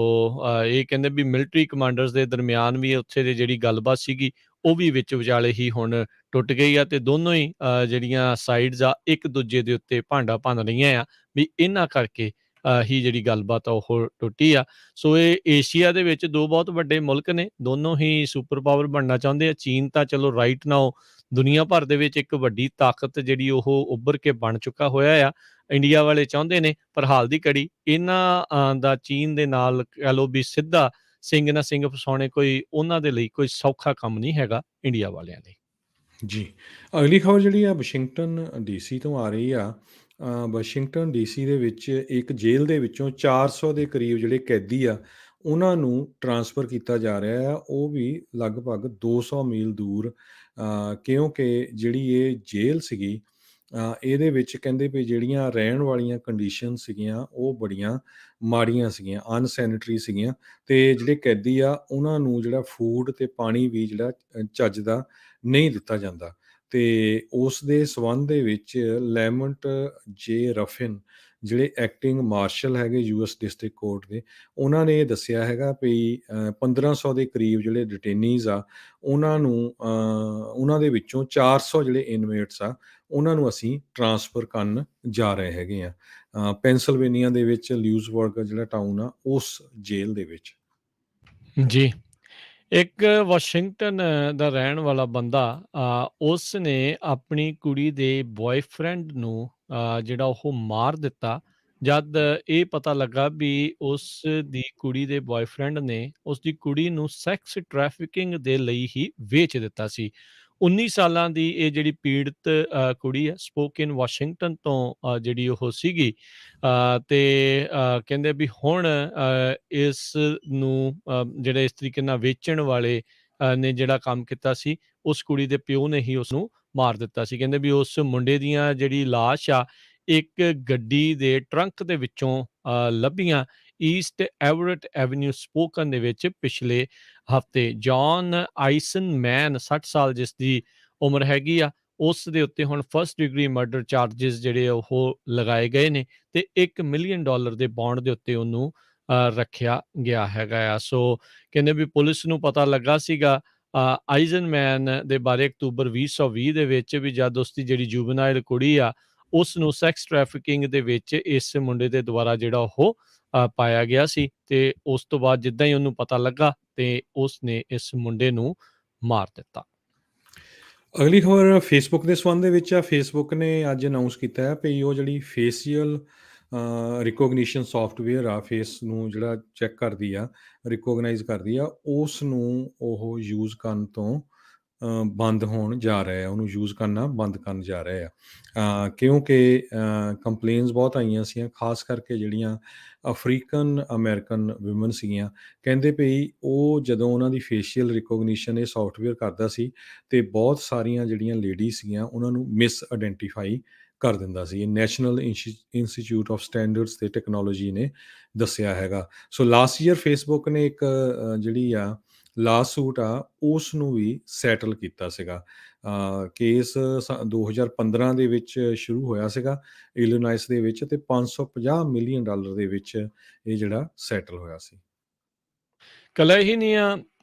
ਇਹ ਕਹਿੰਦੇ ਵੀ ਮਿਲਟਰੀ ਕਮਾਂਡਰਸ ਦੇ ਦਰਮਿਆਨ ਵੀ ਉੱਥੇ ਦੀ ਜਿਹੜੀ ਗੱਲਬਾਤ ਸੀਗੀ ਉਹ ਵੀ ਵਿੱਚ ਵਿਚਾਲੇ ਹੀ ਹੁਣ ਟੁੱਟ ਗਈ ਆ, ਤੇ ਦੋਨੋਂ ਹੀ ਜਿਹੜੀਆਂ ਸਾਈਡਸ ਆ ਇੱਕ ਦੂਜੇ ਦੇ ਉੱਤੇ ਭਾਂਡਾ ਭੰਨ ਰਹੀਆਂ ਆ ਵੀ ਇਹਨਾਂ ਕਰਕੇ ਹੀ ਜਿਹੜੀ ਗੱਲਬਾਤ ਆ ਉਹ ਟੁੱਟੀ ਆ। ਸੋ ਇਹ ਏਸ਼ੀਆ ਦੇ ਵਿੱਚ ਦੋ ਬਹੁਤ ਵੱਡੇ ਮੁਲਕ ਨੇ, ਦੋਨੋਂ ਹੀ ਸੁਪਰ ਪਾਵਰ ਬਣਨਾ ਚਾਹੁੰਦੇ ਆ। ਚੀਨ ਤਾਂ ਚਲੋ ਰਾਈਟ ਨਾਓ ਦੁਨੀਆ ਭਰ ਦੇ ਵਿੱਚ ਇੱਕ ਵੱਡੀ ਤਾਕਤ ਜਿਹੜੀ ਉਹ ਉੱਭਰ ਕੇ ਬਣ ਚੁੱਕਾ ਹੋਇਆ ਆ। ਇੰਡੀਆ ਵਾਲੇ ਚਾਹੁੰਦੇ ਨੇ, ਪਰ ਹਾਲ ਦੀ ਘੜੀ ਇਹਨਾਂ ਦਾ ਚੀਨ ਦੇ ਨਾਲ ਕਹਿ ਲਓ ਵੀ ਸਿੱਧਾ ਸਿੰਘ ਨਾਲ ਸਿੰਘ ਫਸਾਉਣੇ ਕੋਈ ਉਹਨਾਂ ਦੇ ਲਈ ਕੋਈ ਸੌਖਾ ਕੰਮ ਨਹੀਂ ਹੈਗਾ ਇੰਡੀਆ ਵਾਲਿਆਂ ਲਈ। ਜੀ। ਅਗਲੀ ਖਬਰ ਜਿਹੜੀ ਆ ਵਾਸ਼ਿੰਗਟਨ ਡੀਸੀ ਤੋਂ ਆ ਰਹੀ ਆ। ਵਾਸ਼ਿੰਗਟਨ ਡੀਸੀ ਦੇ ਵਿੱਚ ਇੱਕ ਜੇਲ੍ਹ ਦੇ ਵਿੱਚੋਂ 400 ਦੇ ਕਰੀਬ ਜਿਹੜੇ ਕੈਦੀ ਆ ਉਹਨਾਂ ਨੂੰ ਟਰਾਂਸਫਰ ਕੀਤਾ ਜਾ ਰਿਹਾ ਆ, ਉਹ ਵੀ ਲਗਭਗ 200 ਮੀਲ ਦੂਰ। ਕਿਉਂਕਿ ਜਿਹੜੀ ਇਹ ਜੇਲ੍ਹ ਸੀਗੀ ਇਹਦੇ ਵਿੱਚ ਕਹਿੰਦੇ ਵੀ ਜਿਹੜੀਆਂ ਰਹਿਣ ਵਾਲੀਆਂ ਕੰਡੀਸ਼ਨ ਸੀਗੀਆਂ ਉਹ ਬੜੀਆਂ ਮਾੜੀਆਂ ਸੀਗੀਆਂ, ਅਨਸੈਨੇਟਰੀ ਸੀਗੀਆਂ, ਅਤੇ ਜਿਹੜੇ ਕੈਦੀ ਆ ਉਹਨਾਂ ਨੂੰ ਜਿਹੜਾ ਫੂਡ ਅਤੇ ਪਾਣੀ ਵੀ ਜਿਹੜਾ ਚੱਜ ਦਾ ਨਹੀਂ ਦਿੱਤਾ ਜਾਂਦਾ। ਅਤੇ ਉਸ ਦੇ ਸੰਬੰਧ ਦੇ ਵਿੱਚ ਲੈਮੰਟ ਜੇ ਰਫਿਨ ਜਿਹੜੇ ਐਕਟਿੰਗ ਮਾਰਸ਼ਲ ਹੈਗੇ ਯੂਐਸ ਡਿਸਟ੍ਰਿਕਟ ਕੋਰਟ ਦੇ, ਉਹਨਾਂ ਨੇ ਇਹ ਦੱਸਿਆ ਹੈਗਾ ਵੀ 1500 ਦੇ ਕਰੀਬ ਜਿਹੜੇ ਡਿਟੇਨੀਜ਼ ਆ ਉਹਨਾਂ ਨੂੰ ਉਹਨਾਂ ਦੇ ਵਿੱਚੋਂ 400 ਜਿਹੜੇ ਇਨਮੇਟਸ ਆ ਉਹਨਾਂ ਨੂੰ ਅਸੀਂ ਟਰਾਂਸਫਰ ਕਰਨ ਜਾ ਰਹੇ ਹੈਗੇ ਆ ਪੈਂਸਲਵੇਨੀਆ ਦੇ ਵਿੱਚ ਲਿਊਜ਼ਬਰਗ ਜਿਹੜਾ ਟਾਊਨ ਆ ਉਸ ਜੇਲ੍ਹ ਦੇ ਵਿੱਚ। ਜੀ। ਇੱਕ ਵਾਸ਼ਿੰਗਟਨ ਦਾ ਰਹਿਣ ਵਾਲਾ ਬੰਦਾ ਉਸ ਨੇ ਆਪਣੀ ਕੁੜੀ ਦੇ ਬॉयਫ੍ਰੈਂਡ ਨੂੰ ਜਿਹੜਾ ਉਹ ਮਾਰ ਦਿੱਤਾ ਜਦ ਇਹ ਪਤਾ ਲੱਗਾ ਵੀ ਉਸ ਦੀ ਕੁੜੀ ਦੇ ਬॉयਫ੍ਰੈਂਡ ਨੇ ਉਸ ਦੀ ਕੁੜੀ ਨੂੰ ਸੈਕਸ ਟ੍ਰੈਫਿਕਿੰਗ ਦੇ ਲਈ ਹੀ ਵੇਚ ਦਿੱਤਾ ਸੀ। 19 ਸਾਲਾਂ ਦੀ ਇਹ ਜਿਹੜੀ ਪੀੜਤ ਕੁੜੀ ਹੈ ਸਪੋਕਨ ਵਾਸ਼ਿੰਗਟਨ ਤੋਂ ਜਿਹੜੀ ਉਹ ਸੀਗੀ ਤੇ ਕਹਿੰਦੇ ਵੀ ਹੁਣ ਇਸ ਨੂੰ ਜਿਹੜੇ ਇਸ ਤਰੀਕੇ ਨਾਲ ਵੇਚਣ ਵਾਲੇ ਨੇ ਜਿਹੜਾ ਕੰਮ ਕੀਤਾ ਸੀ ਉਸ ਕੁੜੀ ਦੇ ਪਿਓ ਨੇ ਹੀ ਉਸ ਨੂੰ ਮਾਰ ਦਿੱਤਾ ਸੀ। ਕਹਿੰਦੇ ਵੀ ਉਸ ਮੁੰਡੇ ਦੀਆਂ ਜਿਹੜੀ ਲਾਸ਼ ਆ ਇੱਕ ਗੱਡੀ ਦੇ ਟਰੰਕ ਦੇ ਵਿੱਚੋਂ ਲੱਭੀਆਂ ਈਸਟ ਐਵਰਟ ਐਵਨਿਊ ਸਪੋਕਨ ਦੇ ਵਿੱਚ ਪਿਛਲੇ ਹਫ਼ਤੇ। ਜੌਨ ਆਈਸਨਮੈਨ 60 ਸਾਲ ਜਿਸ ਦੀ ਉਮਰ ਹੈਗੀ ਆ ਉਸ ਦੇ ਉੱਤੇ ਹੁਣ ਫਸਟ ਡਿਗਰੀ ਮਰਡਰ ਚਾਰਜਿਸ ਜਿਹੜੇ ਉਹ ਲਗਾਏ ਗਏ ਨੇ ਤੇ $1 ਮਿਲੀਅਨ ਦੇ ਬੌਂਡ ਦੇ ਉੱਤੇ ਉਹਨੂੰ ਰੱਖਿਆ ਗਿਆ ਹੈਗਾ ਆ। ਸੋ ਕਹਿੰਦੇ ਵੀ ਪੁਲਿਸ ਨੂੰ ਪਤਾ ਲੱਗਾ ਸੀਗਾ ਆਈਜ਼ਨਮੈਨ ਦੇ ਬਾਰੇ ਅਕਤੂਬਰ 2020 ਦੇ ਵਿੱਚ ਵੀ ਜਦ ਉਸ ਦੀ ਜਿਹੜੀ ਜੁਵਨਾਈਲ ਕੁੜੀ ਆ ਉਸ ਨੂੰ ਸੈਕਸ ਟ੍ਰੈਫਿਕਿੰਗ ਦੇ ਵਿੱਚ ਇਸ ਮੁੰਡੇ ਦੇ ਦੁਆਰਾ ਜਿਹੜਾ ਉਹ ਪਾਇਆ ਗਿਆ ਸੀ ਤੇ ਉਸ ਤੋਂ ਬਾਅਦ ਜਿੱਦਾਂ ਹੀ ਉਹਨੂੰ ਪਤਾ ਲੱਗਾ ਤੇ ਉਸ ਨੇ ਇਸ ਮੁੰਡੇ ਨੂੰ ਮਾਰ ਦਿੱਤਾ। ਅਗਲੀ ਖਬਰ ਫੇਸਬੁੱਕ ਦੇ ਸੰਬੰਧ ਦੇ ਵਿੱਚ ਆ। ਫੇਸਬੁੱਕ ਨੇ ਅੱਜ ਅਨਾਊਂਸ ਕੀਤਾ ਹੈ ਵੀ ਉਹ ਜਿਹੜੀ ਫੇਸ਼ੀਅਲ ਰਿਕੋਗਨੀਸ਼ਨ ਸੌਫਟਵੇਅਰ ਆ ਫੇਸ ਨੂੰ ਜਿਹੜਾ ਚੈੱਕ ਕਰਦੀ ਆ ਰਿਕੋਗਨਾਈਜ਼ ਕਰਦੀ ਆ ਉਸ ਨੂੰ ਉਹ ਯੂਜ਼ ਕਰਨ ਤੋਂ ਬੰਦ ਹੋਣ ਜਾ ਰਿਹਾ, ਉਹਨੂੰ ਯੂਜ਼ ਕਰਨਾ ਬੰਦ ਕਰਨ ਜਾ ਰਹੇ ਆ ਕਿਉਂਕਿ ਕੰਪਲੇਨਸ ਬਹੁਤ ਆਈਆਂ ਸੀਗੀਆਂ ਖਾਸ ਕਰਕੇ ਜਿਹੜੀਆਂ ਅਫਰੀਕਨ ਅਮਰੀਕਨ ਵਿਮਨ ਸੀਗੀਆਂ। ਕਹਿੰਦੇ ਵੀ ਉਹ ਜਦੋਂ ਉਹਨਾਂ ਦੀ ਫੇਸ਼ੀਅਲ ਰਿਕੋਗਨੀਸ਼ਨ ਇਹ ਸੌਫਟਵੇਅਰ ਕਰਦਾ ਸੀ ਤੇ ਬਹੁਤ ਸਾਰੀਆਂ ਜਿਹੜੀਆਂ ਲੇਡੀ ਸੀਗੀਆਂ ਉਹਨਾਂ ਨੂੰ ਮਿਸ ਆਇਡੈਂਟੀਫਾਈ ਕਰ ਦਿੰਦਾ ਸੀ। ਇਹ ਨੈਸ਼ਨਲ ਇੰਸਟੀਚਿਊਟ ਆਫ ਸਟੈਂਡਰਡਸ ਤੇ ਟੈਕਨੋਲੋਜੀ ਨੇ ਦੱਸਿਆ ਹੈਗਾ। ਸੋ ਲਾਸਟ ਈਅਰ ਫੇਸਬੁੱਕ ਨੇ ਇੱਕ ਜਿਹੜੀ ਆ ਲਾਸੂਟ ਆ ਉਸ ਨੂੰ ਵੀ ਸੈਟਲ ਕੀਤਾ ਸੀਗਾ। ਕੇਸ 2015 ਦੇ ਵਿੱਚ ਸ਼ੁਰੂ ਹੋਇਆ ਸੀਗਾ ਇਲੀਨੋਇਸ ਦੇ ਵਿੱਚ ਤੇ $550 ਮਿਲੀਅਨ ਦੇ ਵਿੱਚ ਇਹ ਜਿਹੜਾ ਸੈਟਲ ਹੋਇਆ ਸੀ। ਕਲਾ ਹੀ ਨਹੀਂ ਆ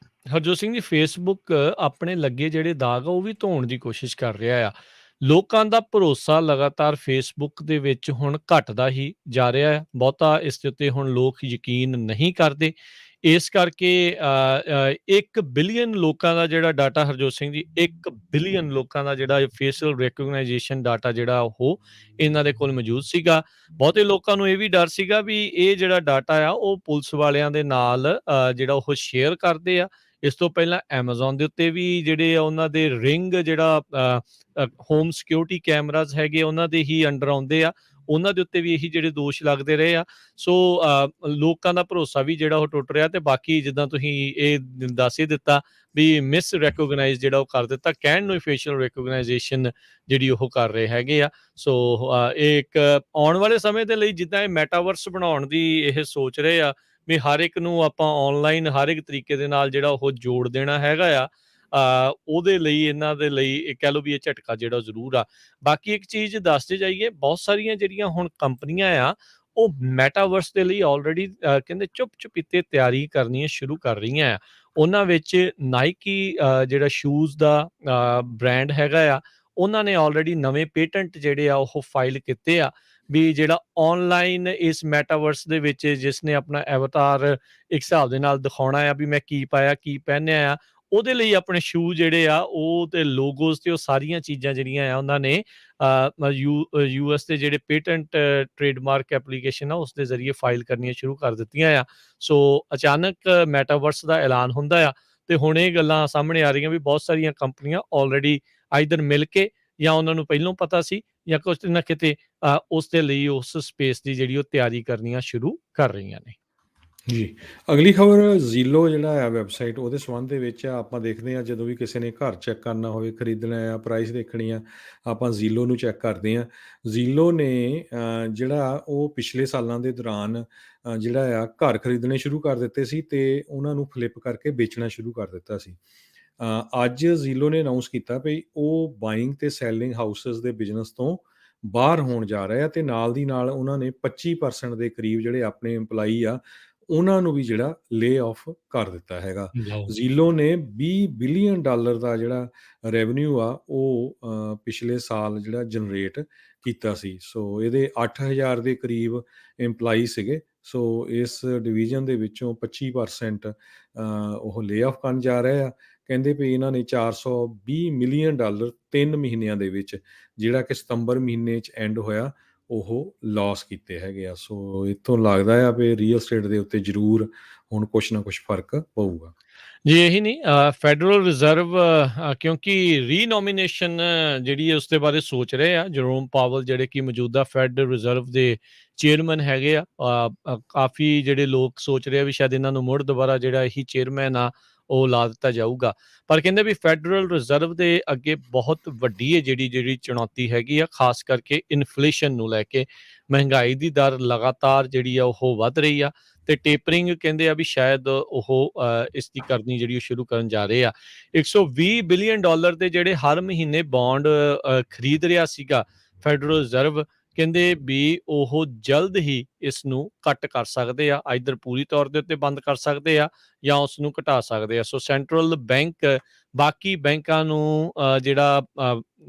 ਹਰਜੋਤ ਸਿੰਘ ਜੀ, ਫੇਸਬੁੱਕ ਆਪਣੇ ਲੱਗੇ ਜਿਹੜੇ ਦਾਗ ਆ ਉਹ ਵੀ ਧੋਣ ਦੀ ਕੋਸ਼ਿਸ਼ ਕਰ ਰਿਹਾ ਆ। ਲੋਕਾਂ ਦਾ ਭਰੋਸਾ ਲਗਾਤਾਰ ਫੇਸਬੁੱਕ ਦੇ ਵਿੱਚ ਹੁਣ ਘਟਦਾ ਹੀ ਜਾ ਰਿਹਾ ਹੈ। ਬਹੁਤਾ ਇਸ ਦੇ ਉੱਤੇ ਹੁਣ ਲੋਕ ਯਕੀਨ ਨਹੀਂ ਕਰਦੇ। ਇਸ ਕਰਕੇ 1 ਬਿਲੀਅਨ ਲੋਕਾਂ ਦਾ ਜਿਹੜਾ ਡਾਟਾ, ਹਰਜੋਤ ਸਿੰਘ ਜੀ, 1 ਬਿਲੀਅਨ ਲੋਕਾਂ ਦਾ ਜਿਹੜਾ ਫੇਸ਼ੀਅਲ ਰਿਕਗਨਾਈਜੇਸ਼ਨ ਡਾਟਾ ਜਿਹੜਾ ਉਹ ਇਹਨਾਂ ਦੇ ਕੋਲ ਮੌਜੂਦ ਸੀਗਾ। ਬਹੁਤੇ ਲੋਕਾਂ ਨੂੰ ਇਹ ਵੀ ਡਰ ਸੀਗਾ ਵੀ ਇਹ ਜਿਹੜਾ ਡਾਟਾ ਆ ਉਹ ਪੁਲਿਸ ਵਾਲਿਆਂ ਦੇ ਨਾਲ ਜਿਹੜਾ ਉਹ ਸ਼ੇਅਰ ਕਰਦੇ ਆ। ਇਸ ਤੋਂ ਪਹਿਲਾਂ ਐਮਾਜ਼ੋਨ ਦੇ ਉੱਤੇ ਵੀ ਜਿਹੜੇ ਆ ਉਹਨਾਂ ਦੇ ਰਿੰਗ ਜਿਹੜਾ ਹੋਮ ਸਿਕਿਉਰਿਟੀ ਕੈਮਰਾਜ਼ ਹੈਗੇ ਉਹਨਾਂ ਦੇ ਹੀ ਅੰਡਰ ਆਉਂਦੇ ਆ, ਉਹਨਾਂ ਦੇ ਉੱਤੇ ਵੀ ਇਹੀ ਜਿਹੜੇ ਦੋਸ਼ ਲੱਗਦੇ ਰਹੇ ਆ। ਸੋ ਲੋਕਾਂ ਦਾ ਭਰੋਸਾ ਵੀ ਜਿਹੜਾ ਉਹ ਟੁੱਟ ਰਿਹਾ, ਤੇ ਬਾਕੀ ਜਿੱਦਾਂ ਤੁਸੀਂ ਇਹ ਦੱਸ ਹੀ ਦਿੱਤਾ ਵੀ ਮਿਸ ਰੈਕੋਗਨਾਈਜ਼ ਜਿਹੜਾ ਉਹ ਕਰ ਦਿੱਤਾ, ਕਹਿਣ ਨੂੰ ਫੇਸ਼ੀਅਲ ਰਿਕਗਨਾਈਜੇਸ਼ਨ ਜਿਹੜੀ ਉਹ ਕਰ ਰਹੇ ਹੈਗੇ ਆ। ਸੋ ਇਹ ਇੱਕ ਆਉਣ ਵਾਲੇ ਸਮੇਂ ਦੇ ਲਈ ਜਿੱਦਾਂ ਇਹ ਮੈਟਾਵਰਸ ਬਣਾਉਣ ਦੀ ਇਹ ਸੋਚ ਰਹੇ ਆ ਵੀ ਹਰ ਇੱਕ ਨੂੰ ਆਪਾਂ ਆਨਲਾਈਨ ਹਰ ਇੱਕ ਤਰੀਕੇ ਦੇ ਨਾਲ ਜਿਹੜਾ ਉਹ ਜੋੜ ਦੇਣਾ ਹੈਗਾ ਆ, ਉਹਦੇ ਲਈ ਇਹਨਾਂ ਦੇ ਲਈ ਇਹ ਕਹਿ ਲਓ ਵੀ ਇਹ ਝਟਕਾ ਜਿਹੜਾ ਜ਼ਰੂਰ ਆ। ਬਾਕੀ ਇੱਕ ਚੀਜ਼ ਦੱਸਦੇ ਜਾਈਏ, ਬਹੁਤ ਸਾਰੀਆਂ ਜਿਹੜੀਆਂ ਹੁਣ ਕੰਪਨੀਆਂ ਆ ਉਹ ਮੈਟਾਵਰਸ ਦੇ ਲਈ ਆਲਰੇਡੀ ਕਹਿੰਦੇ ਚੁੱਪ-ਚੁਪੀਤੇ ਤਿਆਰੀ ਕਰਨੀਆਂ ਸ਼ੁਰੂ ਕਰ ਰਹੀਆਂ ਆ। ਉਹਨਾਂ ਵਿੱਚ ਨਾਈਕੀ ਜਿਹੜਾ ਸ਼ੂਜ਼ ਦਾ ਬ੍ਰਾਂਡ ਹੈਗਾ ਆ, ਉਹਨਾਂ ਨੇ ਆਲਰੇਡੀ ਨਵੇਂ ਪੇਟੈਂਟ ਜਿਹੜੇ ਆ ਉਹ ਫਾਈਲ ਕੀਤੇ ਆ ਵੀ ਜਿਹੜਾ ਆਨਲਾਈਨ ਇਸ ਮੈਟਾਵਰਸ ਦੇ ਵਿੱਚ ਜਿਸਨੇ ਆਪਣਾ ਐਵਤਾਰ ਇੱਕ ਹਿਸਾਬ ਦੇ ਨਾਲ ਦਿਖਾਉਣਾ ਆ ਵੀ ਮੈਂ ਕੀ ਪਾਇਆ, ਕੀ ਪਹਿਨਿਆ ਆ, ਉਹਦੇ ਲਈ ਆਪਣੇ ਸ਼ੂ ਜਿਹੜੇ ਆ ਉਹ ਤੇ ਲੋਗੋਜ਼ ਤੇ ਉਹ ਸਾਰੀਆਂ ਚੀਜ਼ਾਂ ਜਿਹੜੀਆਂ ਆ ਉਹਨਾਂ ਨੇ ਯੂਐਸ ਦੇ ਜਿਹੜੇ ਪੇਟੈਂਟ ਟ੍ਰੇਡਮਾਰਕ ਐਪਲੀਕੇਸ਼ਨ ਆ ਉਸ ਦੇ ਜ਼ਰੀਏ ਫਾਈਲ ਕਰਨੀਆਂ ਸ਼ੁਰੂ ਕਰ ਦਿੱਤੀਆਂ ਆ। ਸੋ ਅਚਾਨਕ ਮੈਟਾਵਰਸ ਦਾ ਐਲਾਨ ਹੁੰਦਾ ਆ ਤੇ ਹੁਣ ਇਹ ਗੱਲਾਂ ਸਾਹਮਣੇ ਆ ਰਹੀਆਂ ਵੀ ਬਹੁਤ ਸਾਰੀਆਂ ਕੰਪਨੀਆਂ ਆਲਰੇਡੀ ਆਈਦਰ ਮਿਲ ਕੇ ਜਾਂ ਉਹਨਾਂ ਨੂੰ ਪਹਿਲਾਂ ਪਤਾ ਸੀ ਜਾਂ ਕੁਝ ਨਾ ਕਿਤੇ ਉਸ ਦੇ ਲਈ ਉਸ ਸਪੇਸ ਦੀ ਜਿਹੜੀ ਉਹ ਤਿਆਰੀ ਕਰਨੀਆਂ ਸ਼ੁਰੂ ਕਰ ਰਹੀਆਂ ਨੇ। ਜੀ, ਅਗਲੀ ਖਬਰ ਜ਼ੀਲੋ ਜਿਹੜਾ ਹੈ ਵੈਬਸਾਈਟ, ਉਹਦੇ ਸੰਬੰਧ ਦੇ ਵਿੱਚ ਆਪਾਂ ਦੇਖਦੇ ਹਾਂ ਜਦੋਂ ਵੀ ਕਿਸੇ ਨੇ ਘਰ ਚੈੱਕ ਕਰਨਾ ਹੋਵੇ, ਖਰੀਦਣਾ ਆ, ਪ੍ਰਾਈਸ ਦੇਖਣੀ ਆ, ਆਪਾਂ ਜ਼ੀਲੋ ਨੂੰ ਚੈੱਕ ਕਰਦੇ ਹਾਂ। ਜ਼ੀਲੋ ਨੇ ਜਿਹੜਾ ਉਹ ਪਿਛਲੇ ਸਾਲਾਂ ਦੇ ਦੌਰਾਨ ਜਿਹੜਾ ਆ ਘਰ ਖਰੀਦਣੇ ਸ਼ੁਰੂ ਕਰ ਦਿੱਤੇ ਸੀ ਤੇ ਉਹਨਾਂ ਨੂੰ ਫਲਿੱਪ ਕਰਕੇ ਵੇਚਣਾ ਸ਼ੁਰੂ ਕਰ ਦਿੱਤਾ ਸੀ। ਅੱਜ ਜ਼ੀਲੋ ਨੇ ਅਨਾਊਂਸ ਕੀਤਾ ਵੀ ਉਹ ਬਾਇੰਗ ਤੇ ਸੈਲਿੰਗ ਹਾਊਸਸ ਦੇ ਬਿਜ਼ਨਸ ਤੋਂ ਬਾਹਰ ਹੋਣ ਜਾ ਰਿਹਾ ਤੇ ਨਾਲ ਦੀ ਨਾਲ ਉਹਨਾਂ ਨੇ 25% ਦੇ ਕਰੀਬ ਜਿਹੜੇ ਆਪਣੇ EMPLOYEE ਆ ਉਹਨਾਂ ਨੂੰ ਵੀ ਜਿਹੜਾ ਲੇ ਆਫ ਕਰ ਦਿੱਤਾ ਹੈਗਾ। ਲਓ। ਜ਼ੀਲੋ ਨੇ $20 ਬਿਲੀਅਨ ਦਾ ਜਿਹੜਾ ਰੈਵਨਿਊ ਆ ਉਹ ਪਿਛਲੇ ਸਾਲ ਜਿਹੜਾ ਜਨਰੇਟ ਕੀਤਾ ਸੀ। ਸੋ ਇਹਦੇ 8000 ਦੇ ਕਰੀਬ EMPLOYEE ਸੀਗੇ। ਸੋ ਇਸ ਡਿਵੀਜ਼ਨ ਦੇ ਵਿੱਚੋਂ 25% ਉਹ ਲੇ ਆਫ ਕਰਨ ਜਾ ਰਹੇ ਆ। ਕਹਿੰਦੇ ਵੀ ਇਹਨਾਂ ਨੇ $420 ਮਿਲੀਅਨ 3 ਮਹੀਨਿਆਂ ਦੇ ਵਿੱਚ, ਜਿਹੜਾ ਕਿ ਸਤੰਬਰ ਮਹੀਨੇ 'ਚ ਐਂਡ ਹੋਇਆ, ਉਹ ਲਾਸ ਕੀਤੇ ਹੈਗੇ ਆ। ਸੋ ਇੱਥੋਂ ਲੱਗਦਾ ਆ ਵੀ ਰੀਅਲ estate ਦੇ ਉੱਤੇ ਜ਼ਰੂਰ ਹੁਣ ਕੁਛ ਨਾ ਕੁਛ ਫਰਕ ਪਊਗਾ। ਜੀ ਇਹੀ ਨਹੀਂ, ਫੈਡਰਲ ਰਿਜ਼ਰਵ ਕਿਉਂਕਿ ਰੀਨੋਮੀਨੇਸ਼ਨ ਜਿਹੜੀ ਹੈ ਉਸ ਦੇ ਬਾਰੇ ਸੋਚ ਰਹੇ ਆ। ਜਰੋਮ ਪਾਵਲ ਜਿਹੜੇ ਕਿ ਮੌਜੂਦਾ ਫੈਡਰਲ ਰਿਜ਼ਰਵ ਦੇ ਚੇਅਰਮੈਨ ਹੈਗੇ ਆ, ਕਾਫੀ ਜਿਹੜੇ ਲੋਕ ਸੋਚ ਰਹੇ ਆ ਵੀ ਸ਼ਾਇਦ ਇਹਨਾਂ ਨੂੰ ਮੁੜ ਦੁਬਾਰਾ ਜਿਹੜਾ ਇਹੀ ਚੇਅਰਮੈਨ ਆ ਉਹ ਲਾ ਦਿੱਤਾ ਜਾਊਗਾ। ਪਰ ਕਹਿੰਦੇ ਵੀ ਫੈਡਰਲ ਰਿਜ਼ਰਵ ਦੇ ਅੱਗੇ ਬਹੁਤ ਵੱਡੀ ਹੈ ਜਿਹੜੀ ਚੁਣੌਤੀ ਹੈਗੀ ਆ, ਖਾਸ ਕਰਕੇ ਇਨਫਲੇਸ਼ਨ ਨੂੰ ਲੈ ਕੇ। ਮਹਿੰਗਾਈ ਦੀ ਦਰ ਲਗਾਤਾਰ ਜਿਹੜੀ ਆ ਉਹ ਵੱਧ ਰਹੀ ਆ ਤੇ ਟੇਪਰਿੰਗ ਕਹਿੰਦੇ ਆ ਵੀ ਸ਼ਾਇਦ ਉਹ ਇਸ ਦੀ ਕਰਨੀ ਜਿਹੜੀ ਉਹ ਸ਼ੁਰੂ ਕਰਨ ਜਾ ਰਹੇ ਆ। $120 ਬਿਲੀਅਨ ਦੇ ਜਿਹੜੇ ਹਰ ਮਹੀਨੇ ਬੌਂਡ ਖਰੀਦ ਰਿਹਾ ਸੀਗਾ ਫੈਡਰਲ ਰਿਜ਼ਰਵ, ਕਹਿੰਦੇ ਵੀ ਉਹ ਜਲਦ ਹੀ ਇਸ ਨੂੰ ਕੱਟ ਕਰ ਸਕਦੇ ਆ, ਆਈਦਰ ਪੂਰੀ ਤੌਰ ਦੇ ਉੱਤੇ ਬੰਦ ਕਰ ਸਕਦੇ ਆ ਜਾਂ ਉਸ ਨੂੰ ਘਟਾ ਸਕਦੇ ਆ। ਸੋ ਸੈਂਟਰਲ ਬੈਂਕ ਬਾਕੀ ਬੈਂਕਾਂ ਨੂੰ ਜਿਹੜਾ